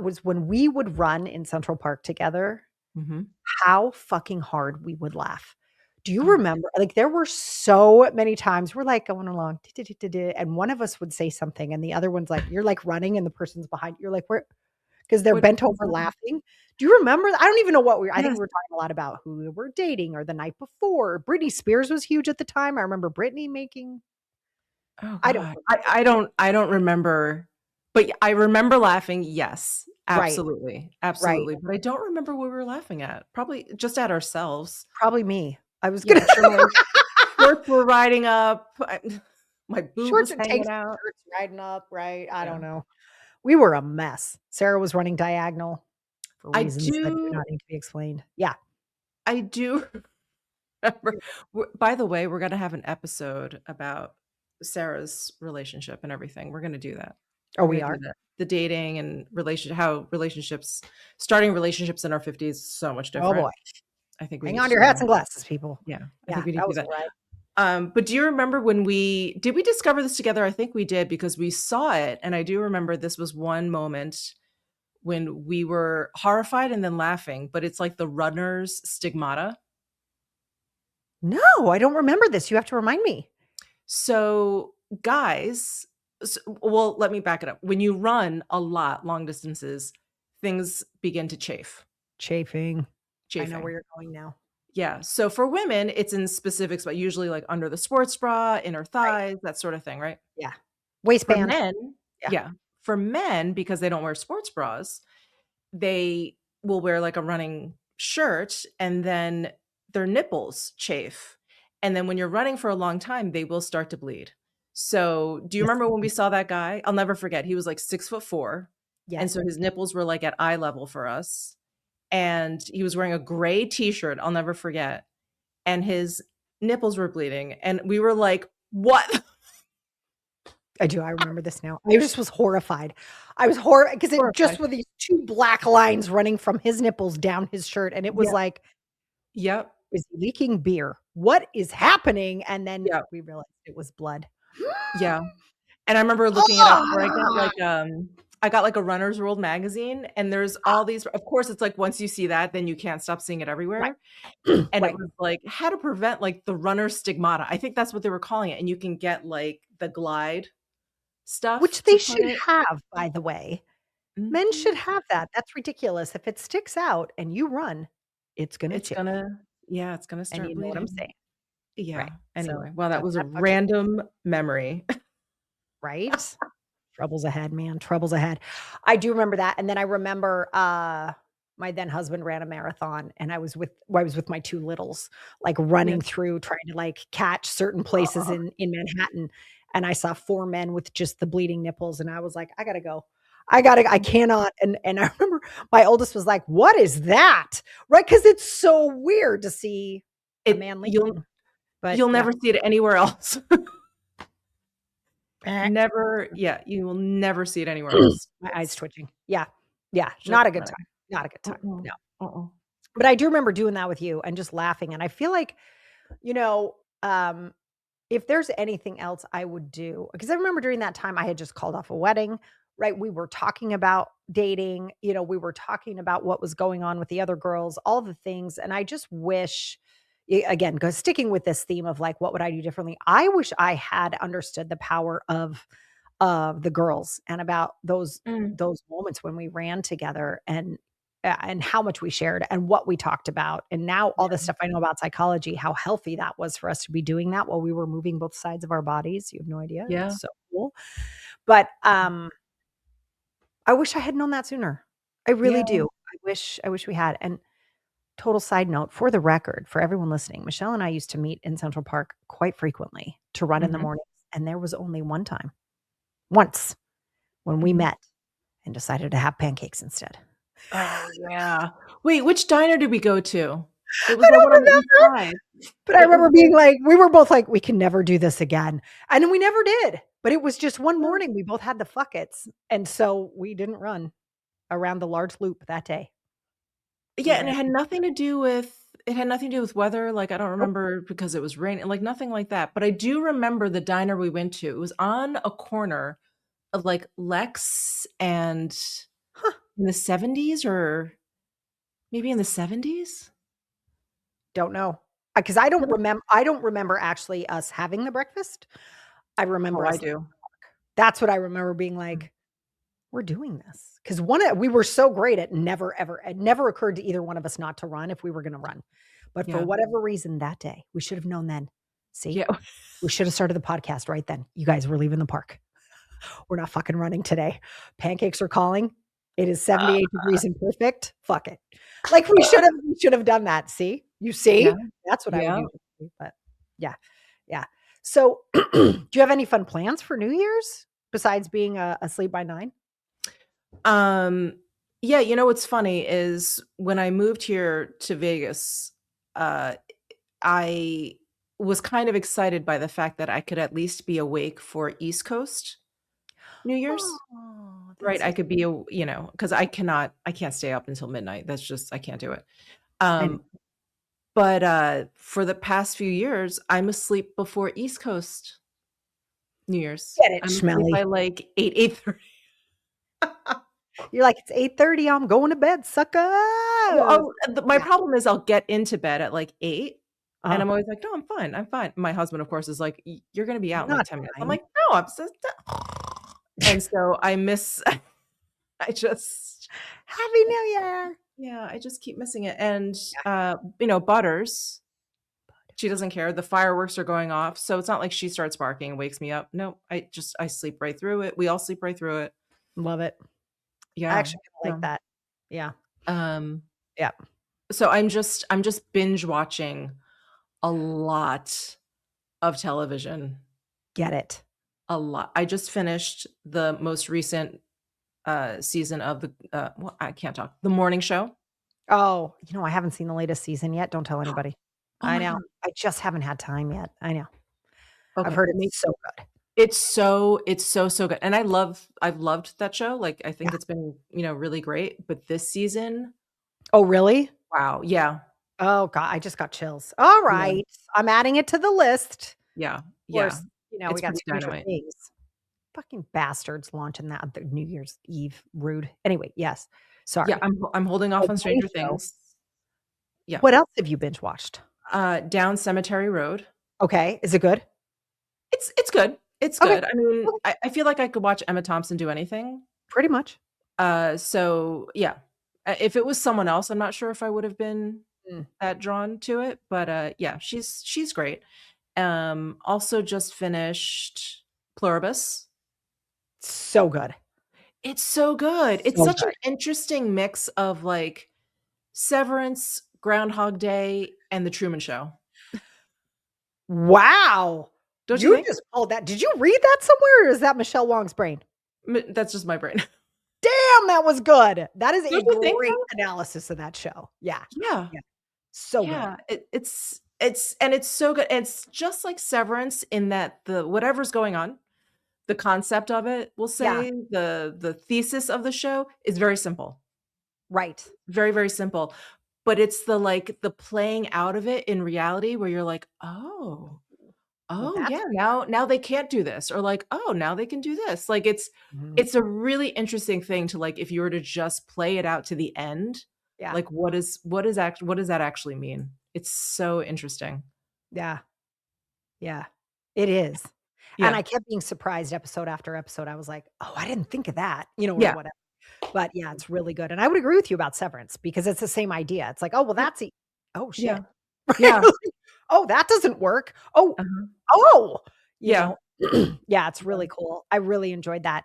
was when we would run in Central Park together, Mhm. how fucking hard we would laugh. Do you Oh, remember? Like, there were so many times we're, like, going along, and one of us would say something, and the other one's like you're, like, running, and the person's behind you. You're like, "Where?" 'Cause they're what bent was over that? laughing. Do you remember? I don't even know what I think Yes. we were talking a lot about who we were dating or the night before. Britney Spears was huge at the time. I remember Britney making Oh I don't god. remember. I don't remember, but I remember laughing, yes, Right, absolutely, right. absolutely, but I don't remember what we were laughing at. Probably just at ourselves. Probably me. I was Yeah, gonna I'm sure my shorts were riding up, my boob shorts was and hanging tanks, out. shirts riding up, right? I Yeah. don't know. We were a mess. Sarah was running diagonal for I reasons that do do not need to be explained. Yeah. I do remember by the way, we're gonna have an episode about Sarah's relationship and everything. We're gonna do that. Oh, We're we gonna do are? that. The dating and how relationships starting relationships in our 50s is so much Oh, different. boy. I think we Hang need on to to your do hats that. and glasses, people. Yeah, I Yeah, think we need that to do was a that. ride. But do you remember when we discover this together? I think we did because we saw it, and I do remember this was one moment when we were horrified and then laughing, but it's like the runner's stigmata. No, I don't remember this. You have to remind me. So, guys, well, let me back it up. When you run a lot, long distances, things begin to Chafing. I know where chafing. you're going now. Yeah. So for women, it's in specifics, but usually like under the sports bra, inner Right. thighs, that sort of thing, right? Yeah. For Waistband. men, Yeah. yeah. For men, because they don't wear sports bras, they will wear like a running shirt and then their nipples chafe. And then when you're running for a long time, they will start to bleed. So, do you Yes. remember when we saw that guy? I'll never forget. He was like 6'4". And Yes. so his nipples were like at eye level for us. And he was wearing a gray t-shirt. I'll never forget. And his nipples were bleeding. And we were like, what? I do, I remember this now. I just was horrified. I was horrified because it just Horrified. were these 2 black lines running from his nipples down his shirt, and it was Yeah. like, Yep. "Is he leaking beer? What is happening?" And then Yep. we realized it was blood. Yeah. And I remember looking it up where I got like a Runner's World magazine and there's all these of course, it's like once you see that, then you can't stop seeing it Right. everywhere. And it Right. was like how to prevent like the runner stigmata. I think that's what they were calling it. And you can get like the Glide stuff Which to they put should it. have, by the way. Men Mhm. should have that. That's ridiculous. If it sticks out and you run, it's gonna It's chafe, gonna yeah, it's gonna and start you know what I'm bleeding. saying, Yeah. right? So, Anyway, well, that got was a that bucket random memory. right? Troubles ahead, man, troubles ahead. I do remember that, and then I remember, my then husband ran a marathon, and I was with my 2 littles, like, Yeah. running through, trying to, like, catch certain places in Manhattan, and I saw 4 men with just the bleeding nipples, and I was like, "I gotta go. I cannot," and I remember my oldest was like, "What is that?" Right? Because it's so weird to see a It man leaking, but you'll yeah. never see it anywhere else. Eh. Never yeah, you will never see it anywhere else. My eyes It's twitching. Yeah. Yeah, just not a good not time, not a good time, uh-uh, no. uh-uh. But I do remember doing that with you and just laughing, and I feel like, you know, um, if there's anything else I would do because I remember during that time, I had just called off a wedding, right? We were talking about dating, we were talking about what was going on with the other girls, all the things, and I just wish, again, go sticking with this theme of like, what would I do differently? I wish I had understood the power of the girls and about Mm, those moments when we ran together and how much we shared and what we talked about. And now all the yeah, stuff I know about psychology, how healthy that was for us to be doing that while we were moving both sides of our bodies. You have no idea. yeah, It's so cool. But I wish I had known that sooner. I really yeah, do. I wish we had. And total side note, for the record, for everyone listening, Michelle and I used to meet in Central Park quite frequently to run in the mhm, mornings. And there was only one time, once, when we mhm. met and decided to have pancakes instead. Oh, yeah. Wait, which diner did we go to? It was I the one don't on the East remember, Side. but I It was remember being the like, we were both like, "We can never do this again." And then we never did. But it was just one yeah. morning, we both had the fuckets, and so we didn't run around the large loop that day. Yeah, We and ran it had nothing to do with weather, like, I don't nope. remember because it was raining, like, nothing like that, but I do remember the diner we went to. It was on a corner of, like, Lex and Huh, in the '70s or maybe in the '70s? don't know. Because I don't remember actually us having the breakfast. I Oh, remember I us do. that's what I remember being Mm, like, "We're doing this because we were so great at never ever it never occurred to either one of us not to run if we were gonna run. But for yeah. whatever reason that day, we should have known then. See? Yeah. We should have started the podcast right then. You guys, we're leaving the park. We're not fucking running today. Pancakes are calling. It is 78 degrees and perfect. Fuck it. Like we should have done that. See? You Yeah, see? That's what I would yeah. do. But yeah. Yeah. So do you have any fun plans for New Year's besides being asleep by 9? Um, yeah, you know what's funny is when I moved here to Vegas, uh, I was kind of excited by the fact that I could at least be awake for East Coast New Year's, Oh, that's right? so I could be, because I can't stay up until midnight. That's just, I can't do it. I know. Um, but for the past few years, I'm asleep before East Coast New Year's. Get it, I'm asleep Schmelly. by like 8:30. You're like, "It's 8:30, I'm going to bed, Well, suckers." my Yeah. problem is I'll get into bed at, like, 8, and Uh-huh. I'm always like, "No, I'm fine, I'm fine." My husband, of course, is like, You're gonna be out in, like, Not 10 minutes." I'm fine. like, "No, I'm just" and so I miss I just Happy New Year. yeah, I just keep missing it, and, Yeah. Butters, she doesn't care, the fireworks are going off, so it's not like she starts barking and wakes me up. No, I sleep right through it, we all sleep right through it. Love it. I Yeah, actually kinda like so, that. Yeah. um Yeah. so I'm just binge watching a lot of television. Get it. A lot. I just finished the most recent, season of I can't talk. The Morning Show. Oh, I haven't seen the latest season yet, don't tell anybody. Oh I my know. god. I just haven't had time yet. I know. I've Okay, heard it's me so good. it's so good, and I've loved that show, like, I Yeah. think it's been, really great, but this season, Oh, really? wow, yeah, Oh, god, I just got chills. All yeah, right. I'm adding it to the list. yeah, Of yeah. course, we It's got pretty Stranger dynamite. Things. Fucking bastards launching that the New Year's Eve. Rude. Anyway, yes. Yeah, Sorry. I'm holding off Oh, on Morning Stranger Show. Things. Yeah. What else have you binge watched? Down Cemetery Road. Okay. Is it good? It's good. It's Okay. good. I mean, Okay. I feel like I could watch Emma Thompson do anything. Pretty much. So yeah, if it was someone else, I'm not sure if I would have been Mm. that drawn to it, but yeah, she's great. Also just finished Pluribus. So good. It's so good. It's So such an good. interesting mix of like Severance, Groundhog Day, and The Truman Show. Wow. Don't you You think? just pulled that. Did you read that somewhere or is that Michelle Wong's brain? That's just my brain. Damn, that was good. That is a Don't you think great so? analysis of that show. Yeah. Yeah. Yeah. So good. Yeah, it's so good. It's just like Severance in that the whatever's going on, the concept of it, we'll Yeah. say, the thesis of the show is very simple. Right. Very, very simple. But it's the playing out of it in reality where you're like, "Oh, Well, oh that's yeah, now they can't do this," or like, "Oh, now they can do this." Like mhm. it's a really interesting thing to like if you were to just play it out to the end, Yeah. like what does that actually mean? It's so interesting. Yeah. Yeah. It is. And Yeah. I kept being surprised episode after episode. I was like, "Oh, I didn't think of that," or Yeah. whatever. But yeah, it's really good. And I would agree with you about Severance because it's the same idea. It's like, "Oh, well, Yep. that's oh, Yeah. shit." Right? Yeah. "Oh, that doesn't work. Oh, Uh-huh. oh," you Yeah. know? Yeah, it's Yeah. really cool. I really enjoyed that.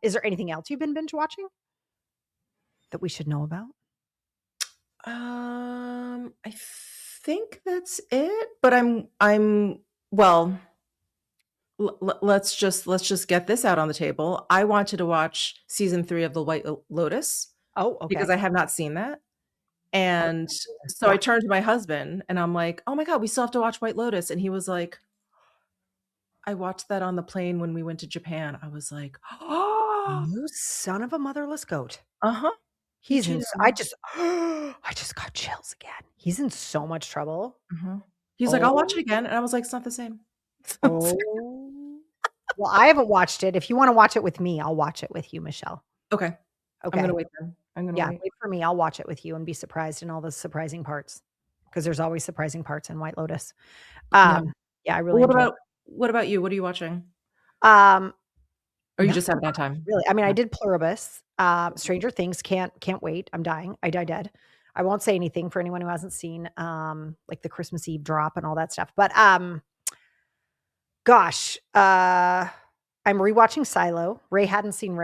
Is there anything else you've been binge watching that we should know about? I think that's it, but well, let's just get this out on the table. I wanted to watch season 3 of The White Lotus Oh, because okay. I have not seen that. I And so I yeah. turned to my husband and I'm like, "Oh my god, we still have to watch White Lotus." And he was like, "I watched that on the plane when we went to Japan." I was like, "Oh, You son of a motherless goat. uh-huh. He He's in cheated s on I me." just I just got chills again. He's in so much trouble. Uh-huh. He's like, "I'll watch it Oh, again." And I was like, "It's not the same." oh. Well, I haven't watched it. If you wanna watch it with me, I'll watch it with you, Michelle. Okay. I'm gonna Okay. wait then. I'm gonna Yeah, wait. wait for me. I'll watch it with you and be surprised in all the surprising parts because there's always surprising parts in White Lotus. Yeah. Yeah, I Well, really enjoyed it. what about you? What are you watching? Um, Or you Nothing just haven't had much, time? really. I mean, I Yeah. did Pluribus. Stranger Things, can't wait. I'm dying. I die dead. I won't say anything for anyone who hasn't seen, like, the Christmas Eve drop and all that stuff, but, gosh, I'm rewatching Silo. Ray hadn't seen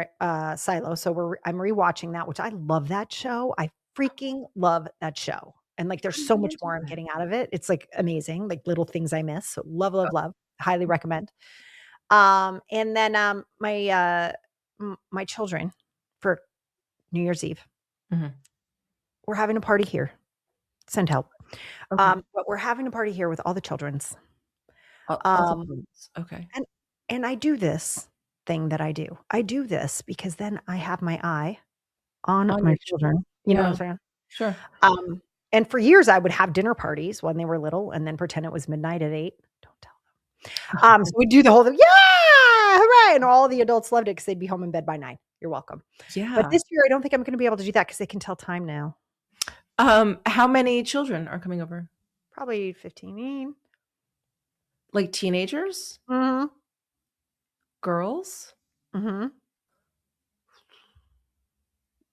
Silo, so I'm rewatching that, which I love that show. I freaking love that show, and, like, there's I'm so really much into more I'm that. getting out of it. It's, like, amazing, like, little things I miss. So love, love, love. Highly Oh, recommend. And then, my children for New Year's Eve, mhm. we're having a party here. Send help. Okay. But we're having a party here with all the children's. All the Um, foods. Okay. and I do this thing that I do. I do this because then I have my eye on On my your children. You know what I'm Yeah, saying? sure. And for years, I would have dinner parties when they were little and then pretend it was midnight at 8. Don't tell them. So we'd do the whole thing, "Yeah, hooray!" And all the adults loved it because 'cause they'd be home in bed by 9. You're welcome. But Yeah. this year, I don't think I'm gonna be able to do that because they can tell time now. How many children are coming over? Probably 15. Like teenagers? Mhm, Girls? mhm,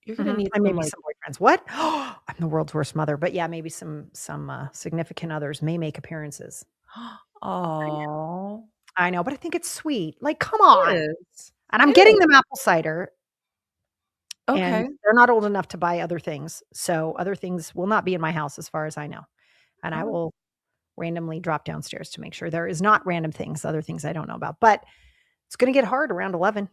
You're gonna mhm, need and some, maybe like some boyfriends. What? I'm the world's worst mother, but yeah, maybe some significant others may make appearances. I know, Aw. I know, but I think it's sweet. Like, come It on. is. And I'm It getting is. them apple cider, and Okay. they're not old enough to buy other things, so other things will not be in my house as far as I know, and I Oh, will randomly drop downstairs to make sure there is not random things, other things I don't know about, but it's gonna get hard around 11.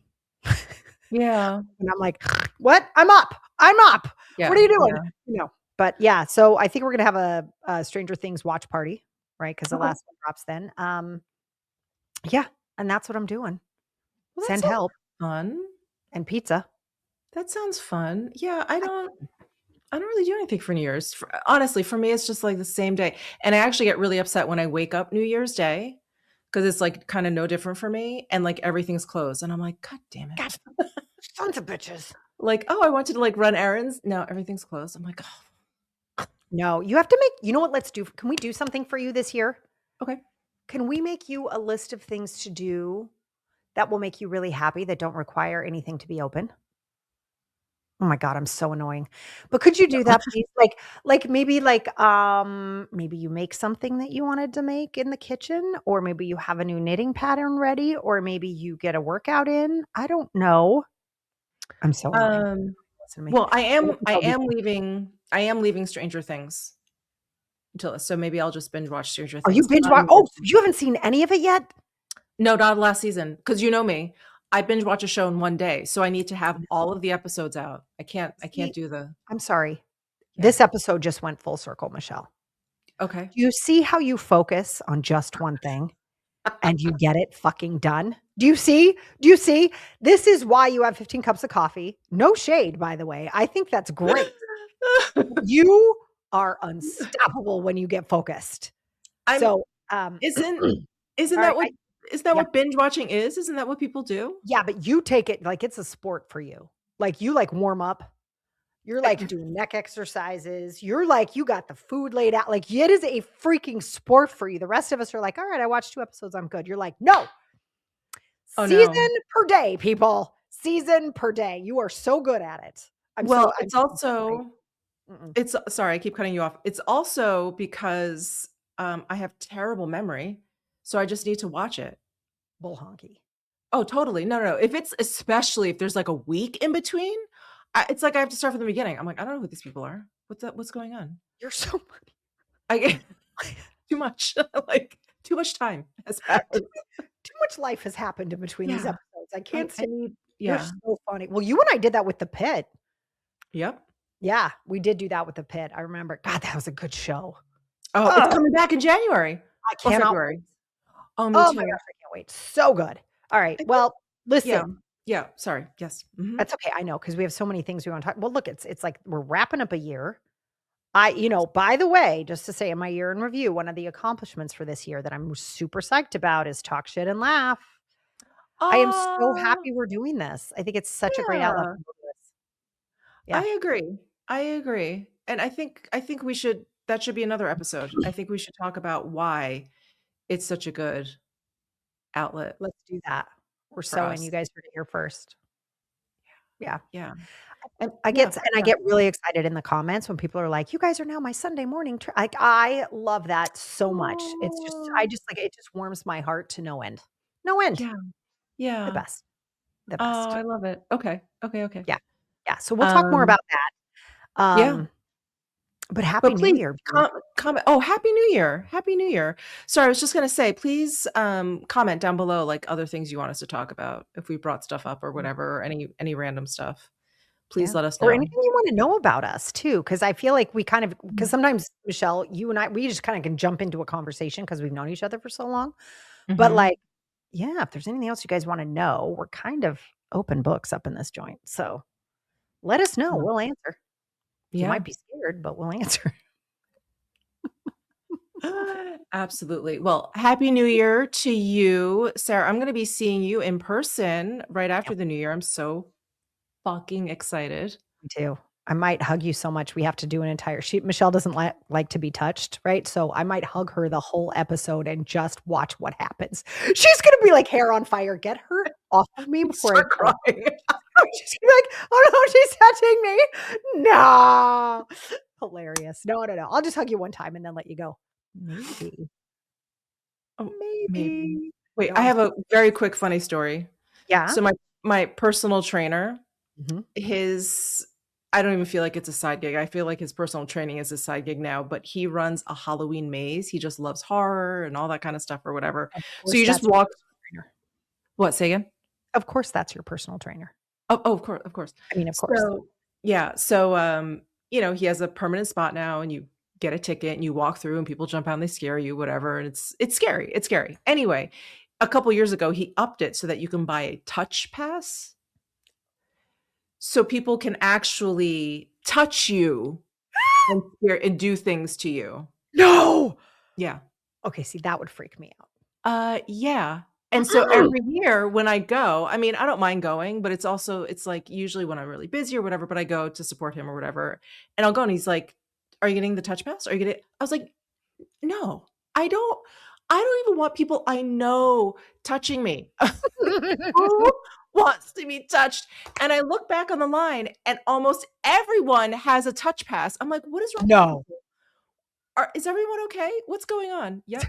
yeah. And I'm like, "What? I'm up. I'm up. What are Yeah, you doing?" yeah. But yeah, so I think we're gonna have a Stranger Things watch party, right? Because the Okay. last one drops then. Yeah, and that's what I'm doing. Well, that Send sounds help fun. and pizza. That sounds fun. Yeah, I I don't really do anything for New Year's. Honestly, for me, it's just like the same day. And I actually get really upset when I wake up New Year's Day because it's like kind of no different for me. And like everything's closed. And I'm like, God damn God, it. sons of bitches. Like, oh, I wanted to like run errands. No, everything's closed. I'm like, oh, No, you have to make you know what, let's do can we do something for you this year? okay. Can we make you a list of things to do that will make you really happy that don't require anything to be open? Oh my god, I'm so annoying. But could you do that, please? Maybe you make something that you wanted to make in the kitchen, or maybe you have a new knitting pattern ready, or maybe you get a workout in. I don't know. I'm so annoying. Um, Listen to me. well, I think that'll be fun. I am leaving Stranger Things until so maybe I'll just binge watch Stranger Are you Things. binge watch oh, so you haven't seen any of it yet? No, not last season. Because you know me. I binge watch a show in one day. So I need to have all of the episodes out. I can't See, do the I'm sorry. yeah. This episode just went full circle, Michelle. Okay. Do you see how you focus on just one thing? And you get it fucking done. Do you see? Do you see? This is why you have 15 cups of coffee. No shade, by the way. I think that's great. You are unstoppable when you get focused. I'm So, isn't all right, isn't that yeah, what binge watching is? Isn't that what people do? yeah, but you take it like it's a sport for you. Like you like warm up You're, like, doing neck exercises. You're, like, you got the food laid out. Like, it is a freaking sport for you. The rest of us are like, "Alright, I watched 2 episodes, I'm good." You're like, "No, Oh, season no. per day, people. Season per day." You are so good at it. Well, I'm it's so impressed by also you. Mm-mm. it's sorry, I keep cutting you off. It's also because, I have terrible memory, so I just need to watch it. Bull honky. Oh, totally. No, no, no. If it's especially if there's, like, a week in between, it's like I have to start from the beginning. I'm like, "I don't know who these people are. What's going on?" You're so funny. I too much, like, too much time has passed. Too much life has happened in between these Yeah. episodes. I I can't I stand. need You're yeah. so funny. Well, you and I did that with The Pit. Yep. Yeah, we did do that with The Pit. I remember. God, that was a good show. Oh, it's Oh, coming back in January I or cannot wait. February. Oh, me Oh my too. gosh, I can't wait. So good. All right. I think Well, yeah. listen, Yeah, sorry. Yes. Mhm. that's okay. I know because we have so many things we want to talk. Well, look, it's like we're wrapping up a year. By the way, just to say in my year in review, one of the accomplishments for this year that I'm super psyched about is talk shit and laugh. I am so Uh, happy we're doing this. I think it's such a great outlet yeah. for both of us. Yeah. I agree. I agree. And I think we should that should be another episode. I think we should talk about why it's such a good outlet Let's do that. We're for so in. You us. guys heard it here first. Yeah. Yeah. And I get really excited in the comments when people are like, "You guys are now my Sunday morning." Like I love that so much. It's just, I Oh, just like it just warms my heart to no end. No end. yeah. The Yeah. best. The Oh, best. I love it. Okay. Okay, okay. Yeah. Yeah. So we'll talk more Um, about that. yeah. But Happy But New please Year, B. comment. Oh, happy New Year. Happy New Year. Sorry, I was just gonna say, please, comment down below, like, other things you want us to talk about, if we brought stuff up or whatever, or any random stuff. Please Yeah. let us Or know. anything you wanna know about us too, because I feel like we kind of, because sometimes, Michelle, you and I, we just kinda can jump into a conversation because 'cause we've known each other for so long. But, Mhm. like, yeah, if there's anything else you guys wanna know, we're kind of open books up in this joint. So, let us know, Yeah. we'll answer. You Yeah. might be scared, but we'll answer. Absolutely. Well, happy New Year to you, Sarah. I'm gonna be seeing you in person right Yeah, after the New Year. I'm so fucking excited. me too. I might hug you so much we have to do an entire Michelle doesn't like to be touched, right? So, I might hug her the whole episode and just watch what happens. She's gonna be like hair on fire. Get her off of me before I Start kill. crying. She's gonna be like, "Oh, no, she's touching me." No. Hilarious. No, no, no. I'll just hug you one time and then let you go. Maybe. Oh, maybe. Maybe. Wait, No, I I'm have so a very quick funny story. yeah? So my personal trainer, Mhm. his I don't even feel like it's a side gig. I feel like his personal training is a side gig now, but he runs a Halloween maze. He just loves horror and all that kind of stuff or whatever. Of So course, you just that's your walk personal trainer. what, say again? Of course, that's your personal trainer. Oh, of course, of course. I mean, of course. So, yeah, so, he has a permanent spot now, and you get a ticket, and you walk through, and people jump out, and they scare you, whatever, and it's scary, it's scary. Anyway, a couple years ago, he upped it so that you can buy a touch pass, so people can actually touch you and do things to you. No! Yeah. Okay, see, that would freak me out. Yeah. And so every year when I go, I mean, I don't mind going, but it's like usually when I'm really busy or whatever, but I go to support him or whatever. And I'll go and he's like, "Are you getting the touch pass? Are you getting?" I was like, "No. I don't even want people I know touching me." Who wants to be touched? And I look back on the line and almost everyone has a touch pass. I'm like, "What is wrong with No. people? Is everyone okay? What's going on?" Yep.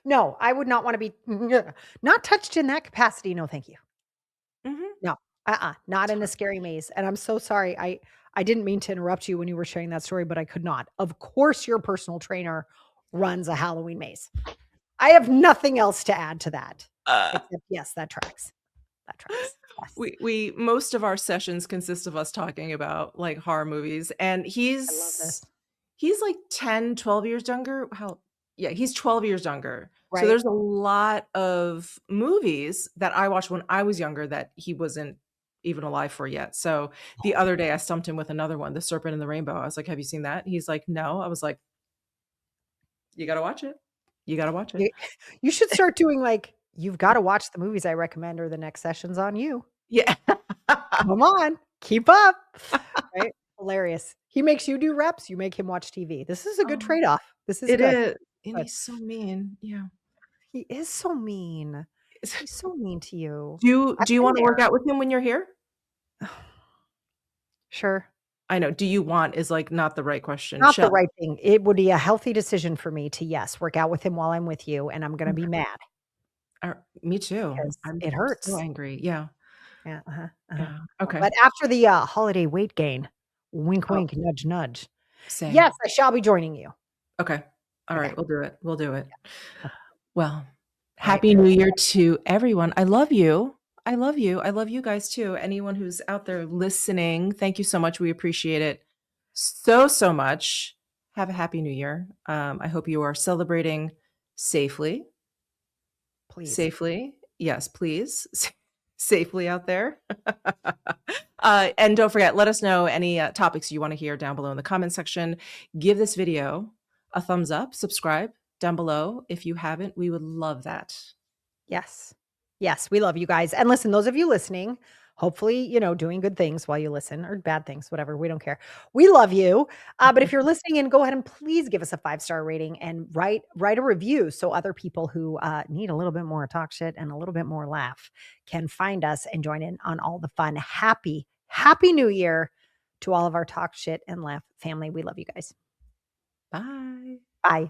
No, I would not wanna be not touched in that capacity, no, thank you. Mhm. No, not in a scary maze, and I'm so sorry. I didn't mean to interrupt you when you were sharing that story, but I could not. Of course, your personal trainer runs a Halloween maze. I have nothing else to add to that, Uh except yes, that tracks. That tracks. Yes. we most of our sessions consist of us talking about, like, horror movies, and I love this. he's, like, 10, 12 years younger. How Yeah, he's 12 years younger. So Right? there's a lot of movies that I watched when I was younger that he wasn't even alive for yet. So the other day, I stumped him with another one, The Serpent and the Rainbow. I was like, "Have you seen that?" He's like, "No." I was like, "You gotta watch it. You gotta watch it." You you should start doing, like, "You've gotta watch the movies I recommend or the next session's on you. Yeah. Come on." Keep up, right? Hilarious. He makes you do reps, you make him watch TV. This is a good Oh, trade-off. This is it good. is, and Good. he's so mean. Yeah. He is so mean. He's so mean to you. I've Do you been wanna work there. out with him when you're here? Sure. I know, do you want is, like, not the right question. Not the Shall right thing. It would be a healthy decision for me to, yes, work out with him while I'm with you, and I'm gonna be mad Me too. because I'm it so hurts. angry. Yeah, Yeah, yeah. Okay. but after the, holiday weight gain, wink, Oh, wink, nudge, nudge. same. Yes, I shall be joining you. Okay. Okay, Alright, we'll do it. We'll do it. okay. Well, All right. happy New Year to everyone. I love you. I love you. I love you guys too. Anyone who's out there listening, thank you so much. We appreciate it so, so much. Have a happy New Year. I hope you are celebrating safely. Please. Safely. Yes, please. Safely out there. And don't forget, let us know any topics you want to hear down below in the comment section. Give this video a thumbs up, subscribe down below if you haven't. We would love that. Yes. Yes, we love you guys. And listen, those of you listening, hopefully, doing good things while you listen or bad things, whatever. We don't care. We love you. But if you're listening and go ahead and please give us a 5-star rating and write a review so other people who need a little bit more talk shit and a little bit more laugh can find us and join in on all the fun. Happy New Year to all of our talk shit and laugh family. We love you guys. Bye. Bye.